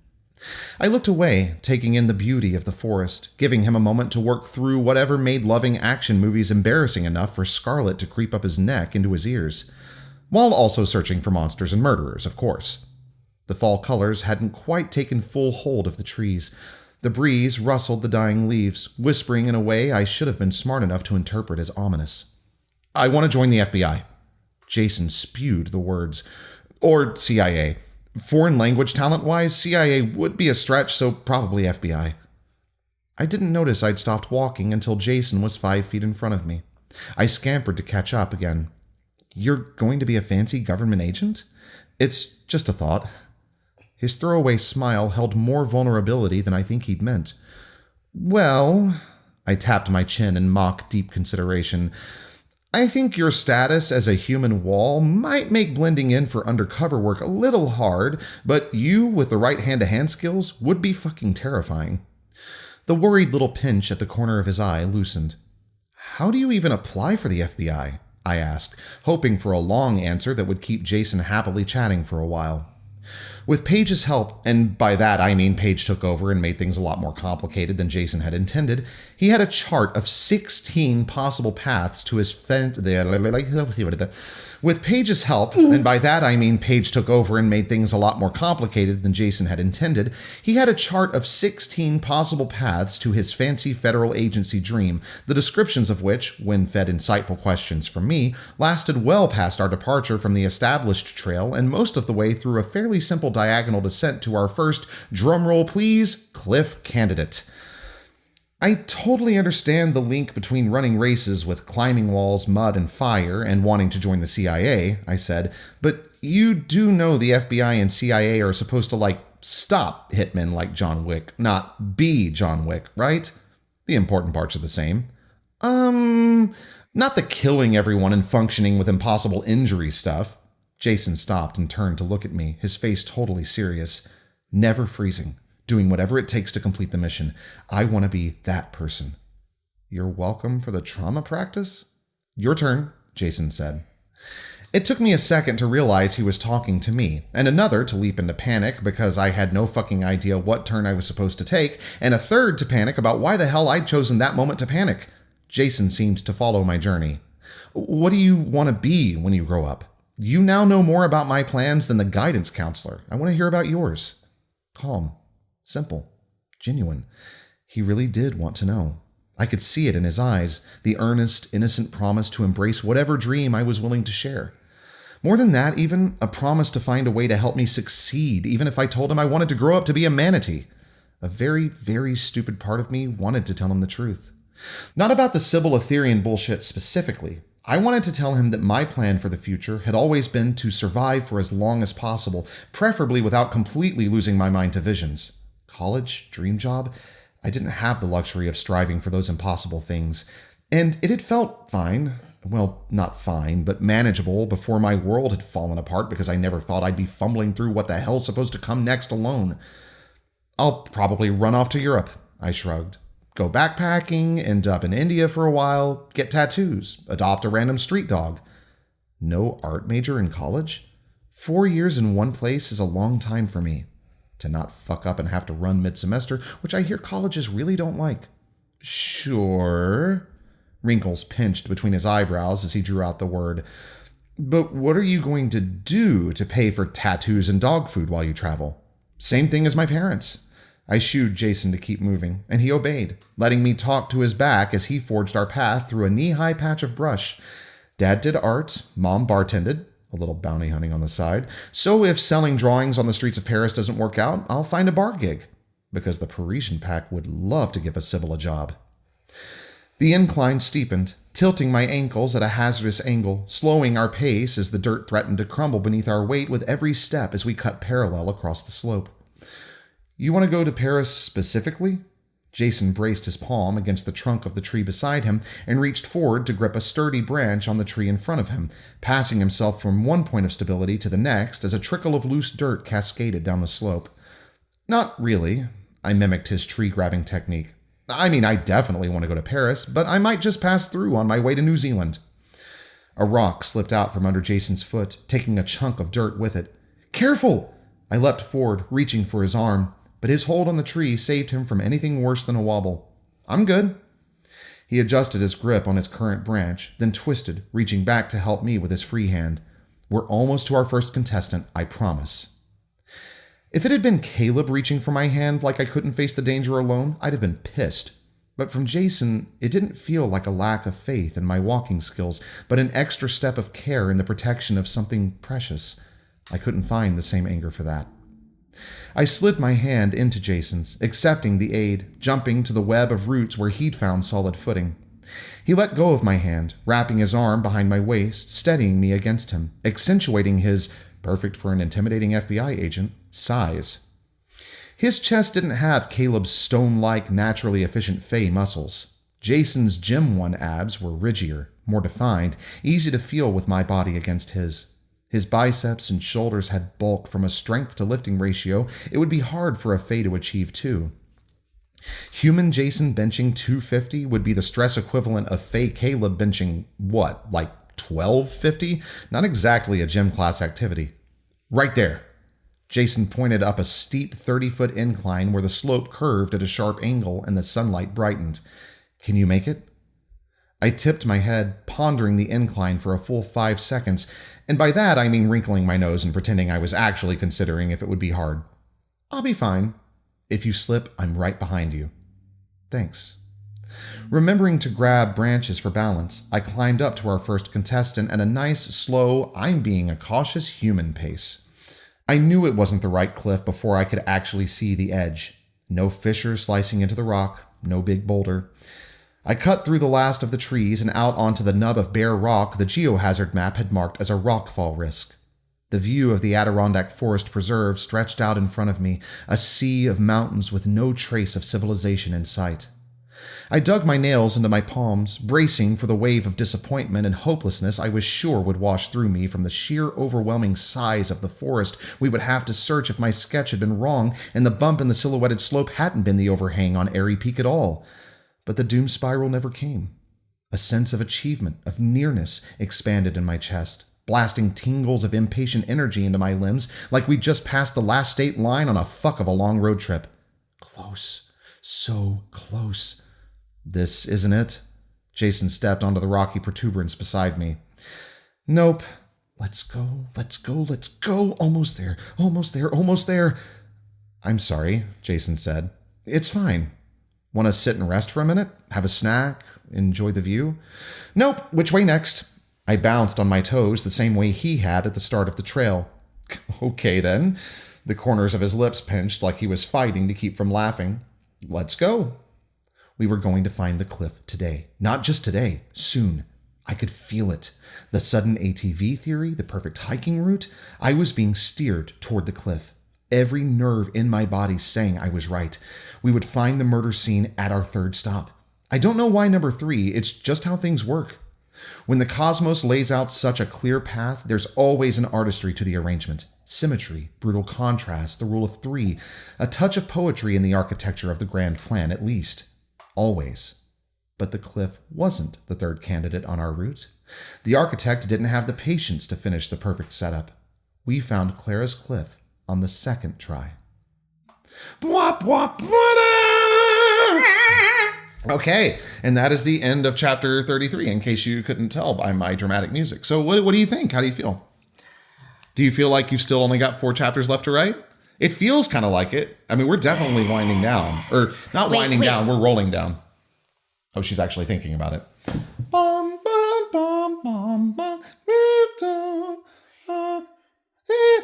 I looked away, taking in the beauty of the forest, giving him a moment to work through whatever made loving action movies embarrassing enough for Scarlet to creep up his neck into his ears, while also searching for monsters and murderers, of course. The fall colors hadn't quite taken full hold of the trees. The breeze rustled the dying leaves, whispering in a way I should have been smart enough to interpret as ominous. I want to join the FBI. Jason spewed the words. Or CIA. Foreign language talent-wise, CIA would be a stretch, so probably FBI. I didn't notice I'd stopped walking until Jason was 5 feet in front of me. I scampered to catch up again. You're going to be a fancy government agent? It's just a thought. His throwaway smile held more vulnerability than I think he'd meant. Well, I tapped my chin in mock deep consideration. I think your status as a human wall might make blending in for undercover work a little hard, but you with the right hand-to-hand skills would be fucking terrifying. The worried little pinch at the corner of his eye loosened. How do you even apply for the FBI? I asked, hoping for a long answer that would keep Jason happily chatting for a while. With Paige's help, and by that I mean Paige took over and made things a lot more complicated than Jason had intended, he had a chart of 16 possible paths to his With Paige's help, and by that I mean Paige took over and made things a lot more complicated than Jason had intended, he had a chart of 16 possible paths to his fancy federal agency dream, the descriptions of which, when fed insightful questions from me, lasted well past our departure from the established trail and most of the way through a fairly simple diagonal descent to our first, drumroll please, cliff candidate. I totally understand the link between running races with climbing walls, mud, and fire and wanting to join the CIA, I said, but you do know the FBI and CIA are supposed to, stop hitmen like John Wick, not be John Wick, right? The important parts are the same. Not the killing everyone and functioning with impossible injury stuff. Jason stopped and turned to look at me, his face totally serious, never freezing. Doing whatever it takes to complete the mission. I want to be that person. You're welcome for the trauma practice? Your turn, Jason said. It took me a second to realize he was talking to me, and another to leap into panic because I had no fucking idea what turn I was supposed to take, and a third to panic about why the hell I'd chosen that moment to panic. Jason seemed to follow my journey. What do you want to be when you grow up? You now know more about my plans than the guidance counselor. I want to hear about yours. Calm. Simple. Genuine. He really did want to know. I could see it in his eyes, the earnest, innocent promise to embrace whatever dream I was willing to share. More than that, even a promise to find a way to help me succeed, even if I told him I wanted to grow up to be a manatee. A very, very stupid part of me wanted to tell him the truth. Not about the Sybil Aetherion bullshit specifically. I wanted to tell him that my plan for the future had always been to survive for as long as possible, preferably without completely losing my mind to visions. College, dream job, I didn't have the luxury of striving for those impossible things. And it had felt fine. Well, not fine, but manageable before my world had fallen apart because I never thought I'd be fumbling through what the hell's supposed to come next alone. I'll probably run off to Europe, I shrugged. Go backpacking, end up in India for a while, get tattoos, adopt a random street dog. No art major in college? 4 years in one place is a long time for me. To not fuck up and have to run mid-semester, which I hear colleges really don't like. Sure. Wrinkles pinched between his eyebrows as he drew out the word. But what are you going to do to pay for tattoos and dog food while you travel? Same thing as my parents. I shooed Jason to keep moving, and he obeyed, letting me talk to his back as he forged our path through a knee-high patch of brush. Dad did art, Mom bartended. A little bounty hunting on the side. So if selling drawings on the streets of Paris doesn't work out, I'll find a bar gig. Because the Parisian pack would love to give a Sybil a job. The incline steepened, tilting my ankles at a hazardous angle, slowing our pace as the dirt threatened to crumble beneath our weight with every step as we cut parallel across the slope. You want to go to Paris specifically? Jason braced his palm against the trunk of the tree beside him and reached forward to grip a sturdy branch on the tree in front of him, passing himself from one point of stability to the next as a trickle of loose dirt cascaded down the slope. Not really. I mimicked his tree-grabbing technique. I mean, I definitely want to go to Paris, but I might just pass through on my way to New Zealand. A rock slipped out from under Jason's foot, taking a chunk of dirt with it. Careful! I leapt forward, reaching for his arm. but his hold on the tree saved him from anything worse than a wobble. I'm good. He adjusted his grip on his current branch, then twisted, reaching back to help me with his free hand. We're almost to our first contestant, I promise. If it had been Caleb reaching for my hand like I couldn't face the danger alone, I'd have been pissed. But from Jason, it didn't feel like a lack of faith in my walking skills, but an extra step of care in the protection of something precious. I couldn't find the same anger for that. I slid my hand into Jason's, accepting the aid, jumping to the web of roots where he'd found solid footing. He let go of my hand, wrapping his arm behind my waist, steadying me against him, accentuating his, perfect for an intimidating FBI agent, size. His chest didn't have Caleb's stone-like, naturally efficient Fey muscles. Jason's Gym 1 abs were ridgier, more defined, easy to feel with my body against his. His biceps and shoulders had bulk from a strength-to-lifting ratio it would be hard for a Fey to achieve too. Human Jason benching 250 would be the stress equivalent of Fey Caleb benching, what, like 1250? Not exactly a gym class activity. Right there. Jason pointed up a steep 30-foot incline where the slope curved at a sharp angle and the sunlight brightened. Can you make it? I tipped my head, pondering the incline for a full 5 seconds, and by that I mean wrinkling my nose and pretending I was actually considering if it would be hard. I'll be fine. If you slip, I'm right behind you. Thanks. Remembering to grab branches for balance, I climbed up to our first contestant at a nice, slow, I'm being a cautious human pace. I knew it wasn't the right cliff before I could actually see the edge. No fissure slicing into the rock, no big boulder. I cut through the last of the trees and out onto the nub of bare rock the geohazard map had marked as a rockfall risk. The view of the Adirondack Forest Preserve stretched out in front of me, a sea of mountains with no trace of civilization in sight. I dug my nails into my palms, bracing for the wave of disappointment and hopelessness I was sure would wash through me from the sheer overwhelming size of the forest we would have to search if my sketch had been wrong and the bump in the silhouetted slope hadn't been the overhang on Airy Peak at all. But the doom spiral never came. A sense of achievement, of nearness, expanded in my chest, blasting tingles of impatient energy into my limbs like we'd just passed the last state line on a fuck of a long road trip. Close. So close. This isn't it. Jason stepped onto the rocky protuberance beside me. Nope. Let's go, let's go, let's go. Almost there, almost there, almost there. I'm sorry, Jason said. It's fine. Want to sit and rest for a minute? Have a snack? Enjoy the view? Nope. Which way next? I bounced on my toes the same way he had at the start of the trail. Okay, then. The corners of his lips pinched like he was fighting to keep from laughing. Let's go. We were going to find the cliff today. Not just today. Soon. I could feel it. The sudden ATV theory, the perfect hiking route. I was being steered toward the cliff. Every nerve in my body saying I was right. We would find the murder scene at our third stop. I don't know why number 3. It's just how things work. When the cosmos lays out such a clear path, there's always an artistry to the arrangement. Symmetry, brutal contrast, the rule of 3, a touch of poetry in the architecture of the grand plan, at least. Always. But the cliff wasn't the third candidate on our route. The architect didn't have the patience to finish the perfect setup. We found Clara's cliff on the second try. Bwop, bwop, okay, and that is the end of chapter 33, in case you couldn't tell by my dramatic music. So what do you think? How do you feel? Do you feel like you've still only got 4 chapters left to write? It feels kind of like it. I mean, we're definitely winding down. Or not winding down, we're rolling down. Oh, she's actually thinking about it. Bum, bum, bum, bum, bum,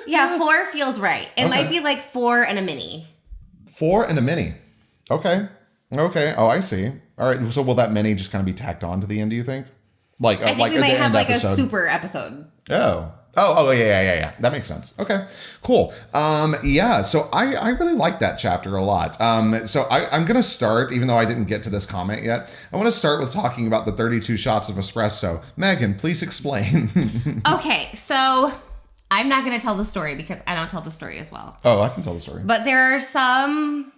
Yeah, 4 feels right. It might be like 4 and a mini. 4 and a mini. Okay. Oh, I see. All right. So will that mini just kind of be tacked on to the end, do you think? I think we might have like episode. A super episode. Oh, yeah. That makes sense. Okay, cool. Yeah, so I really like that chapter a lot. So I'm going to start, even though I didn't get to this comment yet, I want to start with talking about the 32 shots of espresso. Megan, please explain. Okay, so I'm not going to tell the story because I don't tell the story as well. Oh, I can tell the story. But there are some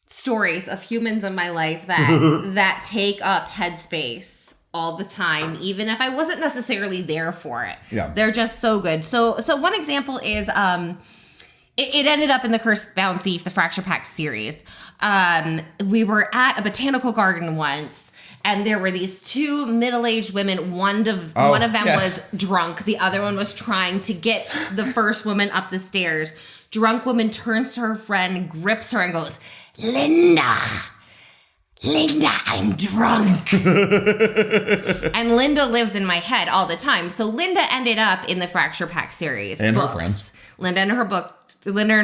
stories of humans in my life that take up headspace all the time, even if I wasn't necessarily there for it. Yeah. They're just so good. So one example is It ended up in the Cursed Bound Thief, the Fracture Pack series. We were at a botanical garden once, and there were these two middle-aged women. One of them was drunk. The other one was trying to get the first woman up the stairs. Drunk woman turns to her friend, grips her, and goes, Linda, I'm drunk. And Linda lives in my head all the time. So Linda ended up in the Fracture Pack series. And books. her friends. Linda and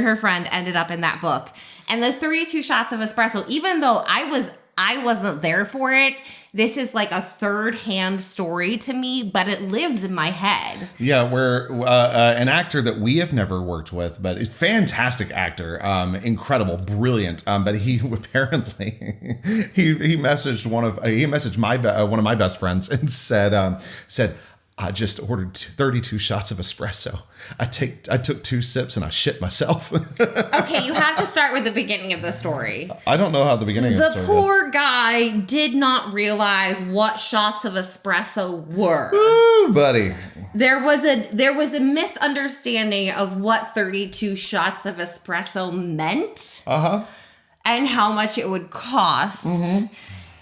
her friend ended up in that book. And the 32 shots of espresso, even though I wasn't there for it, this is like a third-hand story to me, but it lives in my head. Yeah, we're an actor that we have never worked with, but a fantastic actor, incredible, brilliant. But he apparently he messaged one of my best friends and said. I just ordered 32 shots of espresso. I took 2 sips and I shit myself. Okay, you have to start with the beginning of the story. I don't know how the beginning of the story The poor guy did not realize what shots of espresso were. Ooh, buddy. There was a misunderstanding of what 32 shots of espresso meant. Uh-huh. And how much it would cost. Mm-hmm.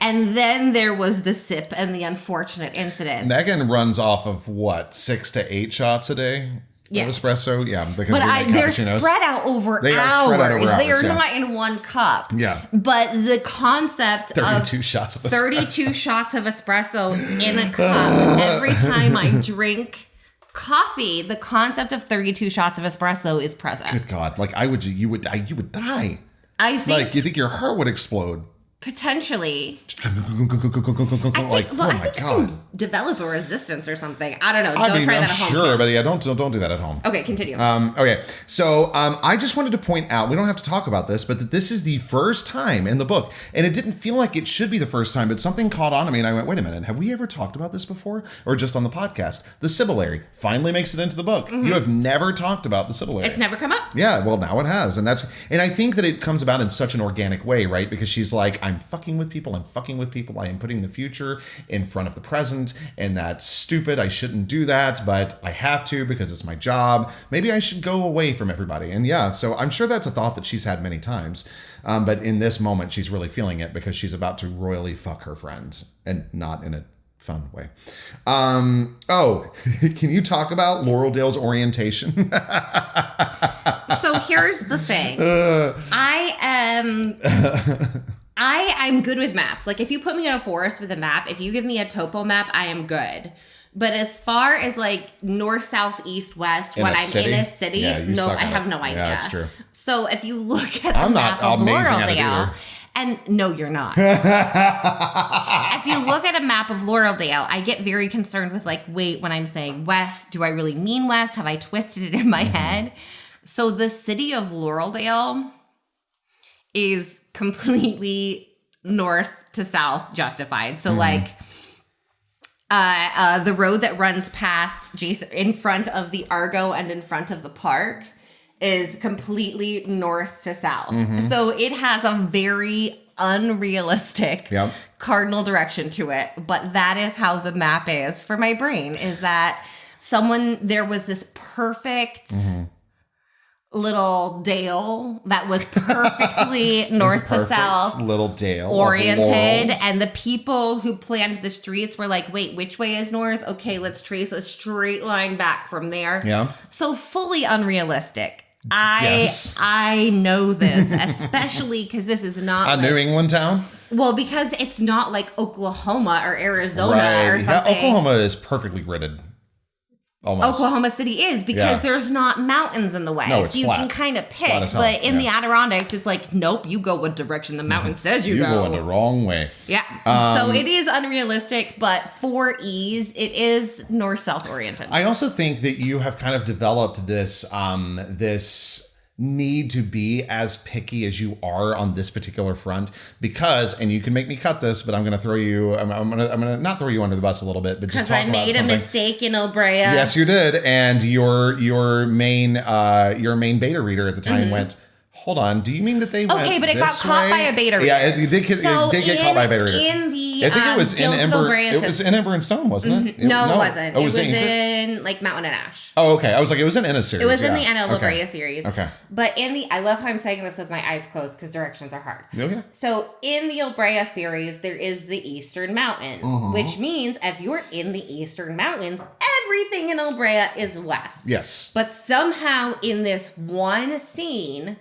And then there was the sip and the unfortunate incident. Megan runs off of what, 6 to 8 shots a day of espresso? Yeah, because they're spread out over hours. They are not in one cup. Yeah. But the concept 32 shots of espresso. 32 shots of espresso in a cup every time I drink coffee, the concept of 32 shots of espresso is present. Good God. Like you would die. I think. Like you think your heart would explode. Potentially. Oh my God. Develop a resistance or something. I don't know. Don't try that at home. Sure, but yeah, don't do that at home. Okay, continue. Okay, so I just wanted to point out, we don't have to talk about this, but that this is the first time in the book, and it didn't feel like it should be the first time, but something caught on to me, and I went, wait a minute, have we ever talked about this before? Or just on the podcast? The Sibyllary finally makes it into the book. Mm-hmm. You have never talked about the Sibyllary. It's never come up. Yeah, well, now it has, and I think that it comes about in such an organic way, right? Because she's like, I'm fucking with people. I am putting the future in front of the present, and that's stupid. I shouldn't do that, but I have to because it's my job. Maybe I should go away from everybody. And yeah, so I'm sure that's a thought that she's had many times. But in this moment, she's really feeling it because she's about to royally fuck her friends, and not in a fun way. Can you talk about Laureldale's orientation? So here's the thing. I'm good with maps. Like, if you put me in a forest with a map, if you give me a topo map, I am good. But as far as like north, south, east, west, when I'm in a city, no, I have no idea. Yeah, that's true. So if you look at the map of Laureldale, and no, you're not. If you look at a map of Laureldale, I get very concerned with like, wait, when I'm saying west, do I really mean west? Have I twisted it in my head? So the city of Laureldale is completely north to south justified. So like the road that runs past Jason in front of the Argo and in front of the park is completely north to south. Mm-hmm. So it has a very unrealistic cardinal direction to it. But that is how the map is for my brain, is that there was this perfect little dale that was perfectly north to south little dale oriented, and the people who planned the streets were like, wait, which way is north? Okay, let's trace a straight line back from there. So fully unrealistic. I know this, especially because this is not a New England town. Well, because it's not like Oklahoma or Arizona or something. Yeah, Oklahoma is perfectly gridded. Almost. Oklahoma City is, because there's not mountains in the way. No, it's so you flat. can kind of pick. But in the Adirondacks, it's like, nope, you go what direction the mountain says you go. You go in the wrong way. Yeah. So it is unrealistic, but for ease, it is north-south oriented. I also think that you have kind of developed this need to be as picky as you are on this particular front, because, and you can make me cut this, but I'm going to throw you, I'm going to not throw you under the bus a little bit, but just talk about something. Because I made a mistake in Obrea. Yes, you did. And your main beta reader at the time went, hold on, do you mean that they went Okay, but it got caught by a beta reader. Yeah, it did get caught by a beta reader. In the I think it was in Guilds of Ember. Ilbrea It was says- in Ember and Stone, wasn't it? No, it wasn't. Oh, It was Inkford? in like Mountain and Ash. Oh, okay. I was like, it was in a series. It was in the yeah. NL Okay. Ilbrea series. Okay. But in the, I love how I'm saying this with my eyes closed because directions are hard. Okay. So in the Ilbrea series, there is the Eastern Mountains, which means if you're in the Eastern Mountains, everything in Ilbrea is west. Yes. But somehow in this one scene,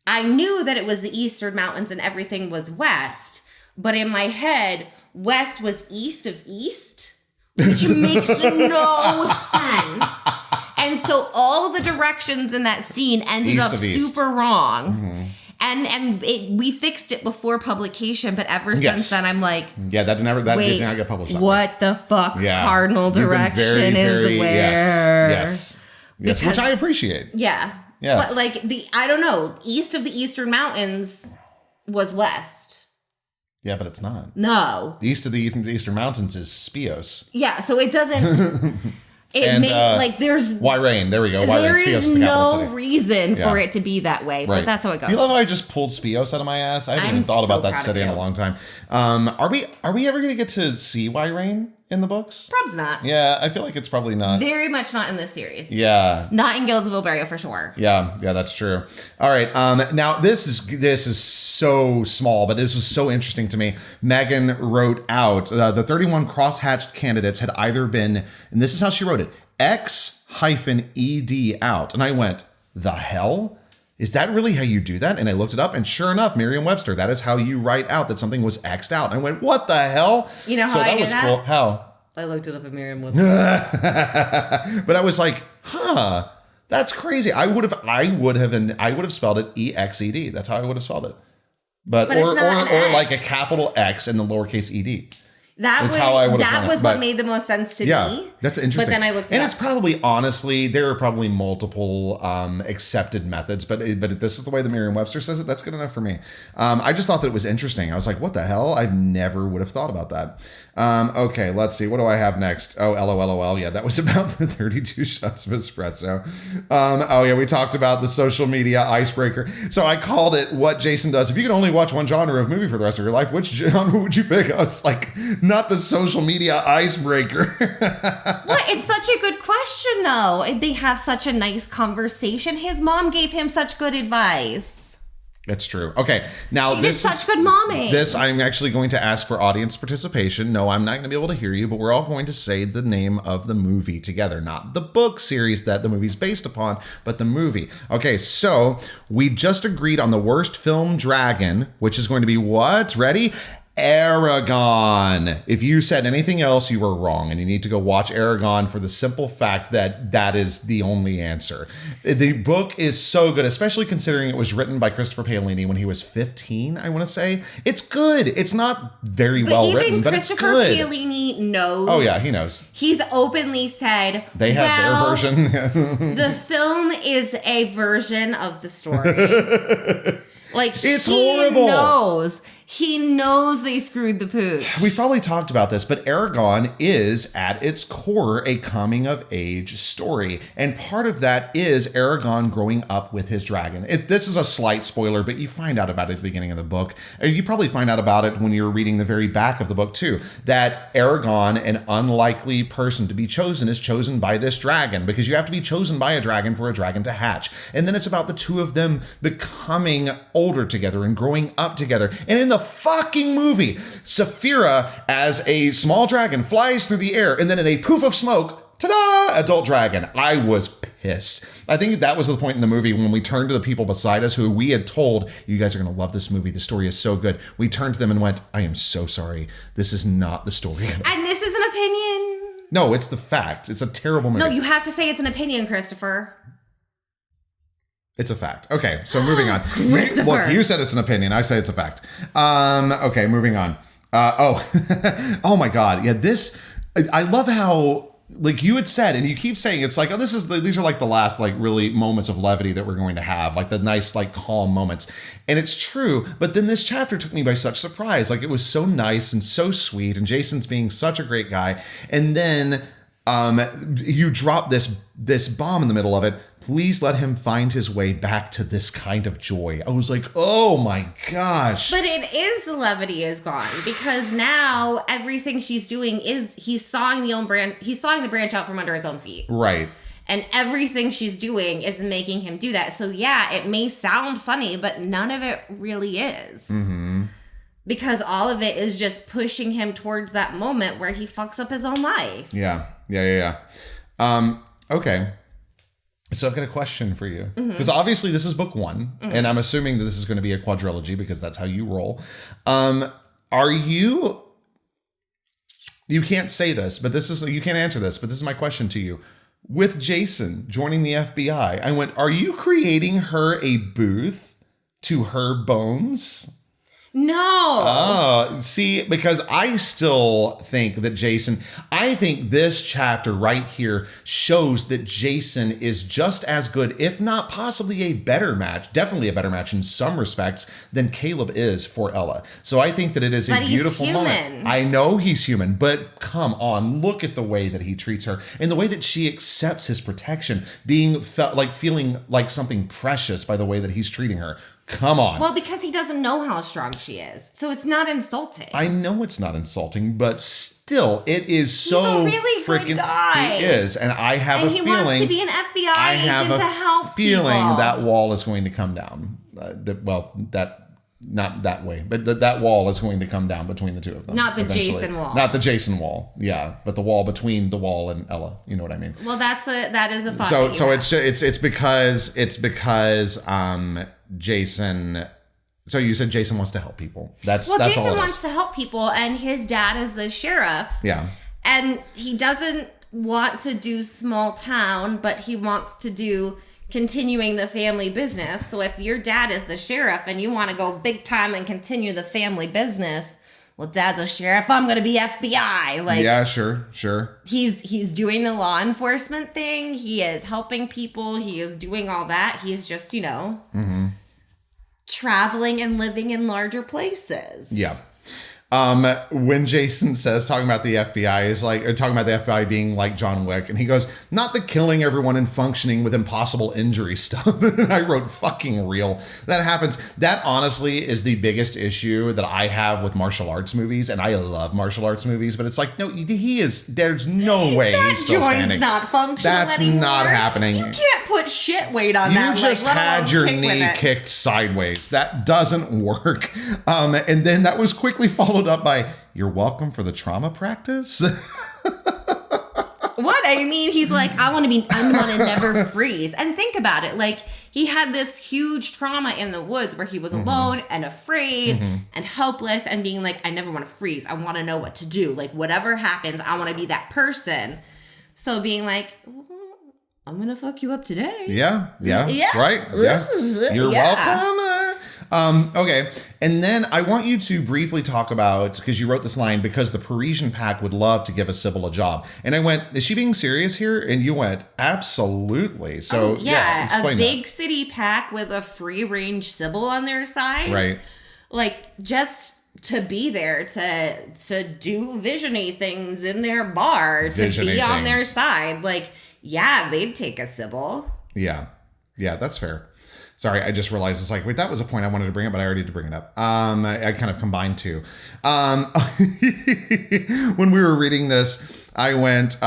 I knew that it was the Eastern Mountains and everything was west. But in my head, west was east of east, which makes no sense. And so all the directions in that scene ended East up of east. super wrong. And we fixed it before publication, but ever since then, I'm like, Yeah, that did wait, not get published. what the fuck? Yeah. Cardinal You've been direction is where? Yes. Yes, Because- which I appreciate. Yeah. Yeah. But like I don't know, east of the Eastern Mountains was west. Yeah, but it's not. No. East of the Eastern Mountains is Spios. Yeah, so it doesn't. And, There's Wairain, there we go. Wairain, there Spios is is the capital no city. reason Yeah. for it to be that way, but that's how it goes. You love how I just pulled Spios out of my ass? I haven't I'm even thought so about that proud of city in a you. long time. Are we ever going to get to see Wairain in the books? Probably not. Yeah, I feel like it's probably not. Very much not in this series. Yeah. Not in Guilds of Ilbrea for sure. Yeah, that's true. All right. Now this is so small, but this was so interesting to me. Megan wrote out the 31 crosshatched candidates had either been, and this is how she wrote it, X-ED out. And I went, the hell? Is that really how you do that? And I looked it up, and sure enough, Merriam-Webster, that is how you write out that something was X'd out. And I went, what the hell? You know how I that do was that? cool. How? I looked it up at Merriam-Webster. But I was like, that's crazy. I would have spelled it EXED. That's how I would have spelled it. But it's or not an like a X. capital X and the lowercase ed. That That's how I would have done that it, was but- what made the most sense to Yeah, me. that's interesting. But then I looked it and up. it's probably, honestly, there are probably multiple accepted methods, but if this is the way the Merriam-Webster says it, that's good enough for me. I just thought that it was interesting. I was like, what the hell? I never would have thought about that. Okay, let's see. What do I have next? Oh, LOL. Yeah, that was about the 32 shots of espresso. Oh, yeah, we talked about the social media icebreaker. So I called it what Jason does. If you could only watch one genre of movie for the rest of your life, which genre would you pick? I was like, not the social media icebreaker. What? It's such a good question, though. They have such a nice conversation. His mom gave him such good advice. That's true. Okay, now She did such good momming. This I'm actually going to ask for audience participation. No, I'm not going to be able to hear you, but we're all going to say the name of the movie together, not the book series that the movie's based upon, but the movie. Okay, so we just agreed on the worst film dragon, which is going to be what? Ready? Aragon. If you said anything else, you were wrong, and you need to go watch Aragon for the simple fact that that is the only answer. The book is so good, especially considering it was written by Christopher Paolini when he was 15, I want to say. It's good. It's not very well written, but it's Christopher good. Paolini knows. Oh, yeah, he knows. He's openly said They have their version. The film is a version of the story. Like, It's he horrible. knows. He knows they screwed the pooch. We've probably talked about this, but Aragon is, at its core, a coming-of-age story. And part of that is Aragon growing up with his dragon. This is a slight spoiler, but you find out about it at the beginning of the book. Or you probably find out about it when you're reading the very back of the book, too. That Aragon, an unlikely person to be chosen, is chosen by this dragon. Because you have to be chosen by a dragon for a dragon to hatch. And then it's about the two of them becoming older together and growing up together. And in the fucking movie, Saphira, as a small dragon, flies through the air, and then in a poof of smoke, ta-da, adult dragon. I was pissed. I think that was the point in the movie when we turned to the people beside us who we had told, you guys are going to love this movie. The story is so good. We turned to them and went, I am so sorry. This is not the story. And this is an opinion. No, it's the fact. It's a terrible movie. No, you have to say it's an opinion, Christopher. It's a fact. Okay, so moving on. Christopher. Look, you said it's an opinion. I say it's a fact. Okay, moving on. Oh my God. Yeah, this, I love how, like you had said, and you keep saying, it's like, oh, these are like the last, like, really moments of levity that we're going to have, like the nice, like, calm moments. And it's true, but then this chapter took me by such surprise. Like, it was so nice and so sweet, and Jason's being such a great guy. And then You drop this bomb in the middle of it. Please let him find his way back to this kind of joy. I was like, oh my gosh. But it is the levity is gone because now everything she's doing is he's sawing the branch out from under his own feet. Right. And everything she's doing is making him do that. So yeah, it may sound funny, but none of it really is. Mm-hmm. Because all of it is just pushing him towards that moment where he fucks up his own life. Yeah. Okay. So I've got a question for you. Because obviously this is book 1. And I'm assuming that this is going to be a quadrilogy because that's how you roll. Are you... You can't say this, but you can't answer this, but this is my question to you. With Jason joining the FBI, I went, are you creating her a booth to her bones? No. Oh, see, because I still think that I think this chapter right here shows that Jason is just as good, if not possibly a better match, definitely a better match in some respects than Caleb is for Ella. So I think that it is a beautiful moment. I know he's human, but come on, look at the way that he treats her and the way that she accepts his protection, feeling like something precious by the way that he's treating her. Come on. Well, because he doesn't know how strong she is. So it's not insulting. I know it's not insulting, but still, it is so He's a really good guy. He is. And I have a feeling... And he wants to be an FBI agent to help people. I have a feeling that wall is going to come down. Not that way, but that wall is going to come down between the two of them. Not the eventually. Jason wall. Not the Jason wall, yeah, but the wall between the wall and Ella. You know what I mean? Well, that is a thought. So it's because Jason. So you said Jason wants to help people. That's Jason all wants to help people, and his dad is the sheriff. Yeah, and he doesn't want to do small town, but he wants to do continuing the family business. So if your dad is the sheriff and you want to go big time and continue the family business, well, dad's a sheriff, I'm going to be FBI. Yeah, sure. He's doing the law enforcement thing. He is helping people. He is doing all that. He is just, traveling and living in larger places. Yeah. When Jason says, talking about the FBI being like John Wick, and he goes, not the killing everyone and functioning with impossible injury stuff. I wrote fucking real. That happens. That honestly is the biggest issue that I have with martial arts movies, and I love martial arts movies, but it's like, no, there's no way he's still standing. That joint's not functional That's anymore. Not happening. You can't put shit weight on that. You just had your knee kicked sideways. That doesn't work. And then that was quickly followed up by, you're welcome for the trauma practice. What? I mean, he's like, I want to never freeze. And think about it. Like, he had this huge trauma in the woods where he was alone and afraid and helpless and being like, I never want to freeze. I want to know what to do. Like, whatever happens, I want to be that person. So being like, I'm going to fuck you up today. Yeah. Right? You're welcome. Okay. And then I want you to briefly talk about, because you wrote this line, because the Parisian pack would love to give a Sybil a job. And I went, is she being serious here? And you went, absolutely. So explain a big city pack with a free range Sybil on their side. Right. Like, just to be there, to do visiony things in their bar, to be on their side. Like, yeah, they'd take a Sybil. Yeah, that's fair. Sorry, I just realized it's like, wait, that was a point I wanted to bring up, but I already did bring it up. I kind of combined two. When we were reading this, I went,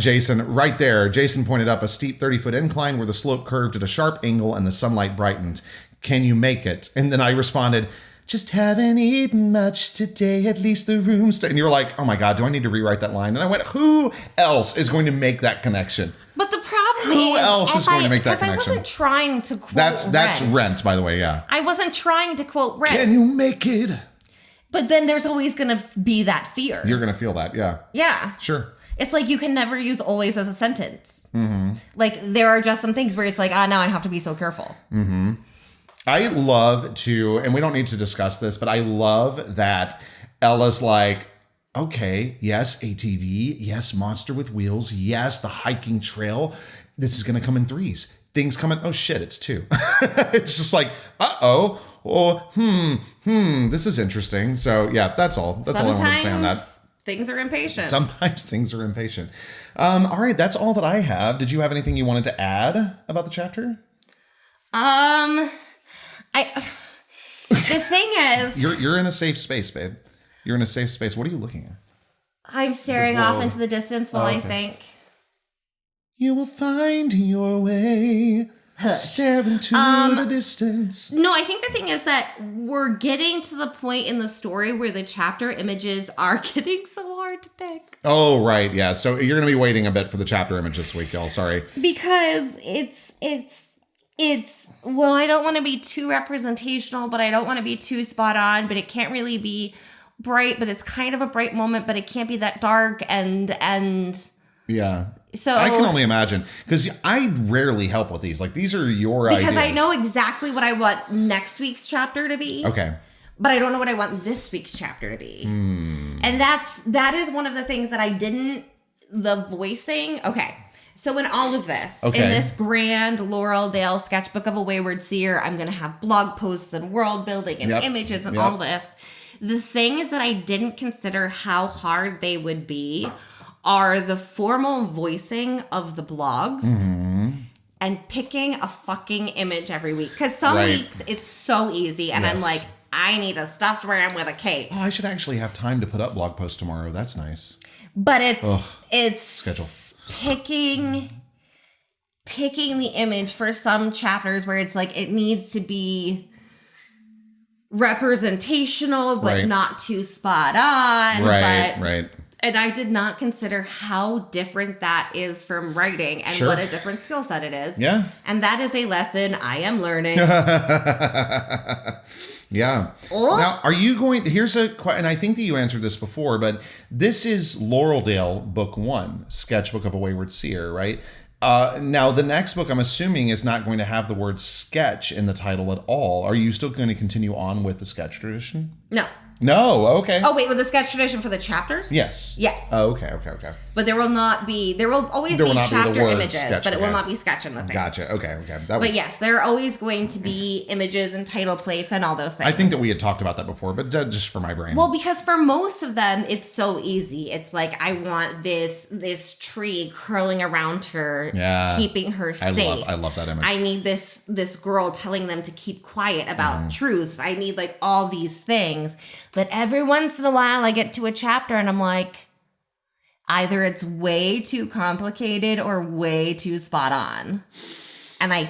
Jason, right there. Jason pointed up a steep 30-foot incline where the slope curved at a sharp angle and the sunlight brightened. Can you make it? And then I responded, just haven't eaten much today, at least the room's... And you were like, oh my God, do I need to rewrite that line? And I went, who else is going to make that connection? But the problem Who else is going to make that connection? Because I wasn't trying to quote That's Rent, by the way, yeah. I wasn't trying to quote Rent. Can you make it? But then there's always going to be that fear. You're going to feel that, yeah. Yeah. Sure. It's like you can never use always as a sentence. Mm-hmm. Like, there are just some things where it's like, now I have to be so careful. Mm-hmm. I love to, and we don't need to discuss this, but I love that Ella's like, okay, yes, ATV, yes, monster with wheels, yes, the hiking trail. This is going to come in threes. Things come in, oh shit, it's two. It's just like, this is interesting. So yeah, that's all. That's all I want to say on that. things are impatient. Sometimes things are impatient. All right, that's all that I have. Did you have anything you wanted to add about the chapter? The thing is, you're in a safe space, babe. You're in a safe space. What are you looking at? I'm staring off into the distance while I think. You will find your way. Stare into the distance. No, I think the thing is that we're getting to the point in the story where the chapter images are getting so hard to pick. Oh, right. Yeah. So you're going to be waiting a bit for the chapter image this week, y'all. Sorry. Because it's well, I don't want to be too representational, but I don't want to be too spot on, but it can't really be bright, but it's kind of a bright moment, but it can't be that dark and yeah. So I can only imagine, because I rarely help with these. Like, these are your ideas. Because I know exactly what I want next week's chapter to be. Okay. But I don't know what I want this week's chapter to be. And that is one of the things that I didn't, the voicing. Okay. So in all of this, in this grand Laureldale sketchbook of a Wayward Seer, I'm going to have blog posts and world building and images and all this. The things that I didn't consider how hard they would be are the formal voicing of the blogs and picking a fucking image every week. Because some weeks it's so easy and I'm like, I need a stuffed ram with a cape. Oh, I should actually have time to put up blog posts tomorrow. That's nice. But it's schedule. Picking the image for some chapters where it's like it needs to be representational but not too spot on. Right. And I did not consider how different that is from writing and what a different skill set it is. Yeah. And that is a lesson I am learning. Yeah. Now, are you going to, here's a question, and I think that you answered this before, but this is Laureldale book 1, Sketchbook of a Wayward Seer, right? Now, the next book, I'm assuming, is not going to have the word sketch in the title at all. Are you still going to continue on with the sketch tradition? No, okay. Oh, wait, with the sketch tradition for the chapters? Yes. Oh, okay. But there will always be chapter images, but it will not be sketch in the thing. Gotcha, okay. But yes, there are always going to be images and title plates and all those things. I think that we had talked about that before, but just for my brain. Well, because for most of them, it's so easy. It's like, I want this tree curling around her, keeping her safe. I love that image. I need this girl telling them to keep quiet about truths. I need like all these things. But every once in a while, I get to a chapter and I'm like, either it's way too complicated or way too spot on. And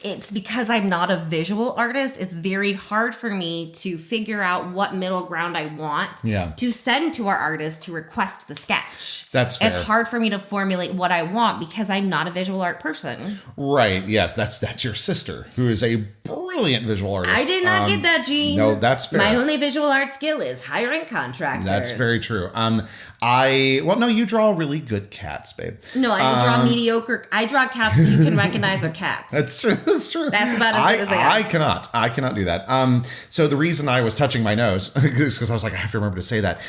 it's because I'm not a visual artist. It's very hard for me to figure out what middle ground I want to send to our artist to request the sketch. That's fair. It's hard for me to formulate what I want because I'm not a visual art person. Right. Yes. That's your sister, who is a brilliant visual artist. I did not get that gene. No, that's fair. My only visual art skill is hiring contractors. That's very true. No, you draw really good cats, babe. No, I draw mediocre. I draw cats that you can recognize are cats. That's true. That's true. That's about as good as they are. I cannot do that. So the reason I was touching my nose, because I was like, I have to remember to say that,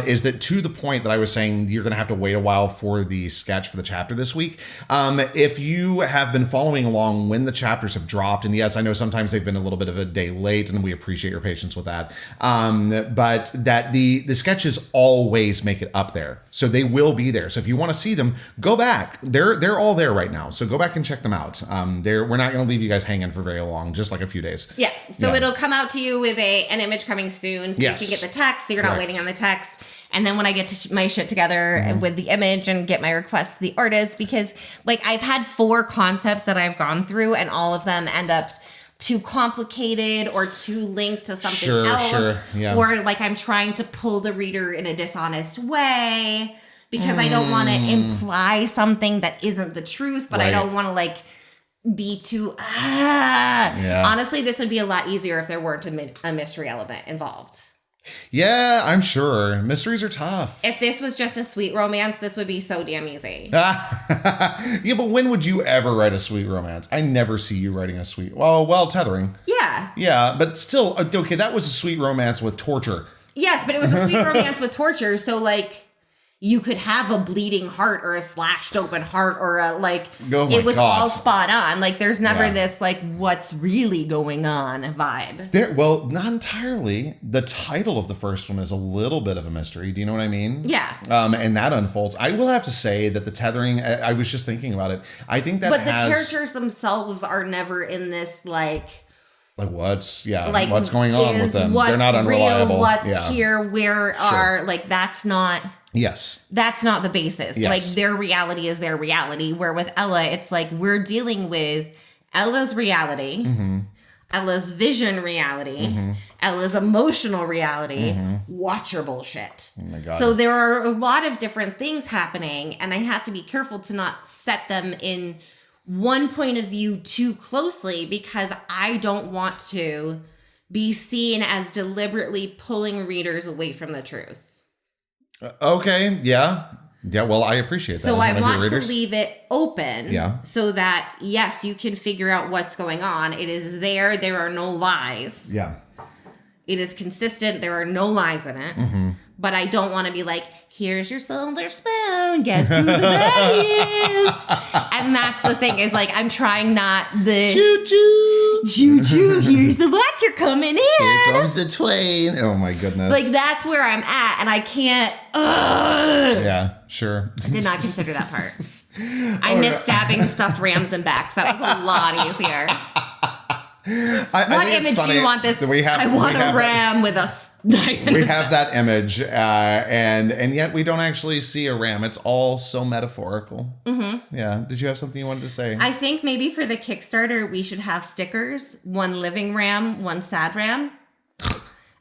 is that to the point that I was saying you're going to have to wait a while for the sketch for the chapter this week. If you have been following along when the chapters have dropped, and yes, I know sometimes they've been a little bit of a day late, and we appreciate your patience with that. But that the sketches always make it up there. So they will be there. So if you want to see them, go back. They're all there right now. So go back and check them out. We're not going to leave you guys hanging for very long, just like a few days. Yeah. So it'll come out to you with an image coming soon. So you can get the text. So you're not waiting on the text. And then when I get to my shit together with the image and get my request to the artist, because like I've had 4 concepts that I've gone through and all of them end up too complicated or too linked to something else. Or like I'm trying to pull the reader in a dishonest way because I don't want to imply something that isn't the truth, but I don't want to like be too Honestly, this would be a lot easier if there weren't a mystery element involved. Yeah, I'm sure. Mysteries are tough. If this was just a sweet romance, this would be so damn easy. Yeah, but when would you ever write a sweet romance? I never see you writing a sweet... Well, tethering. Yeah. Yeah, but still, okay, that was a sweet romance with torture. Yes, but it was a sweet romance with torture, so like... you could have a bleeding heart or a slashed open heart or a like Oh my it was God. all spot on. Like there's never Yeah. this like what's really going on vibe. Well, not entirely. The title of the first one is a little bit of a mystery. Do you know what I mean? Yeah. And that unfolds. I will have to say that the tethering, I was just thinking about it. I think that But the has... characters themselves are never in this like what's going on with them? What's They're not unreliable. Real, what's Yeah. here? Where are like that's not Yes. that's not the basis. Yes. Like their reality is their reality. Where with Ella, it's like we're dealing with Ella's reality, Mm-hmm. Ella's vision reality, Ella's emotional reality. Watch your bullshit. Oh my God. So there are a lot of different things happening, and I have to be careful to not set them in one point of view too closely because I don't want to be seen as deliberately pulling readers away from the truth. Okay. Yeah. Yeah. Well, I appreciate that. So as one I of your want to readers. leave it open so that, yes, you can figure out what's going on. It is there. There are no lies. Yeah. It is consistent. There are no lies in it. But I don't want to be like, here's your silver spoon. Guess who the bag is? And that's the thing is like, I'm trying not the Choo-choo. choo-choo. Here's the watcher coming in. Here comes the twain. Oh my goodness. Like that's where I'm at. And I can't. Ugh. Yeah, sure. I did not consider that part. I miss stabbing stuffed rams and backs. That was a lot easier. What image do you want this? I want a ram with a knife in We his have that image, and yet we don't actually see a ram. It's all so metaphorical. Yeah. Did you have something you wanted to say? I think maybe for the Kickstarter, we should have stickers. One living ram, one sad ram.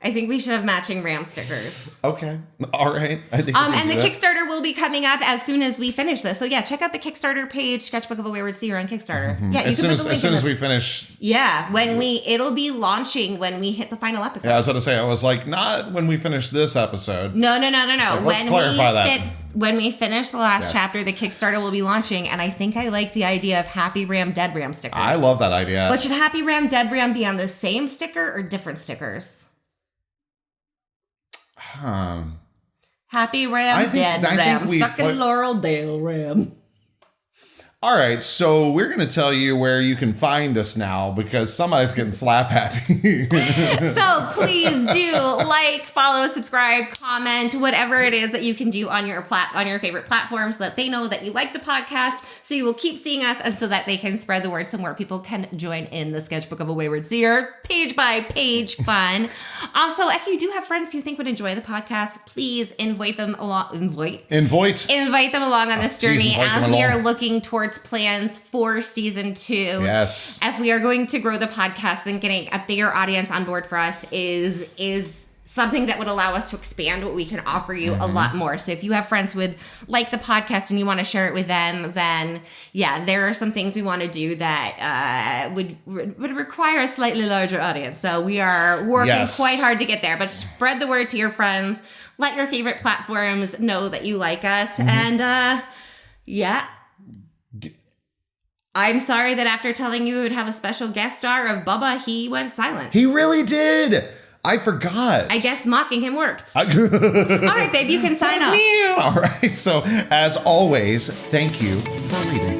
I think we should have matching ram stickers. Okay. All right. I think we can And do the that. Kickstarter will be coming up as soon as we finish this. So yeah, check out the Kickstarter page, Sketchbook of a Wayward Seer on Kickstarter. Yeah, you As can soon put the link as soon in as the- we finish. Yeah, it'll be launching when we hit the final episode. Yeah, I was about to say. I was like, not when we finish this episode. No. let's clarify that. When we finish the last chapter, the Kickstarter will be launching, and I think I like the idea of Happy Ram, Dead Ram stickers. I love that idea. But should Happy Ram, Dead Ram be on the same sticker or different stickers? Happy Ram, Dead Ram, stuck in Laureldale Ram. All right, so we're going to tell you where you can find us now because somebody's getting slap happy. So please do like, follow, subscribe, comment, whatever it is that you can do on your favorite platforms so that they know that you like the podcast, so you will keep seeing us and so that they can spread the word so more people can join in the Sketchbook of a Wayward Seer page by page fun. Also, if you do have friends who you think would enjoy the podcast, please invite them along. Invite them along on this journey as we are looking towards plans for season 2. Yes. If we are going to grow the podcast, then getting a bigger audience on board for us is something that would allow us to expand what we can offer you a lot more. So if you have friends who would like the podcast and you want to share it with them, then yeah, there are some things we want to do that would require a slightly larger audience. So we are working quite hard to get there, but spread the word to your friends. Let your favorite platforms know that you like us. And yeah. I'm sorry that after telling you we would have a special guest star of Bubba, he went silent. He really did. I forgot. I guess mocking him worked. All right, babe, you can sign off. All right. So, as always, thank you for reading.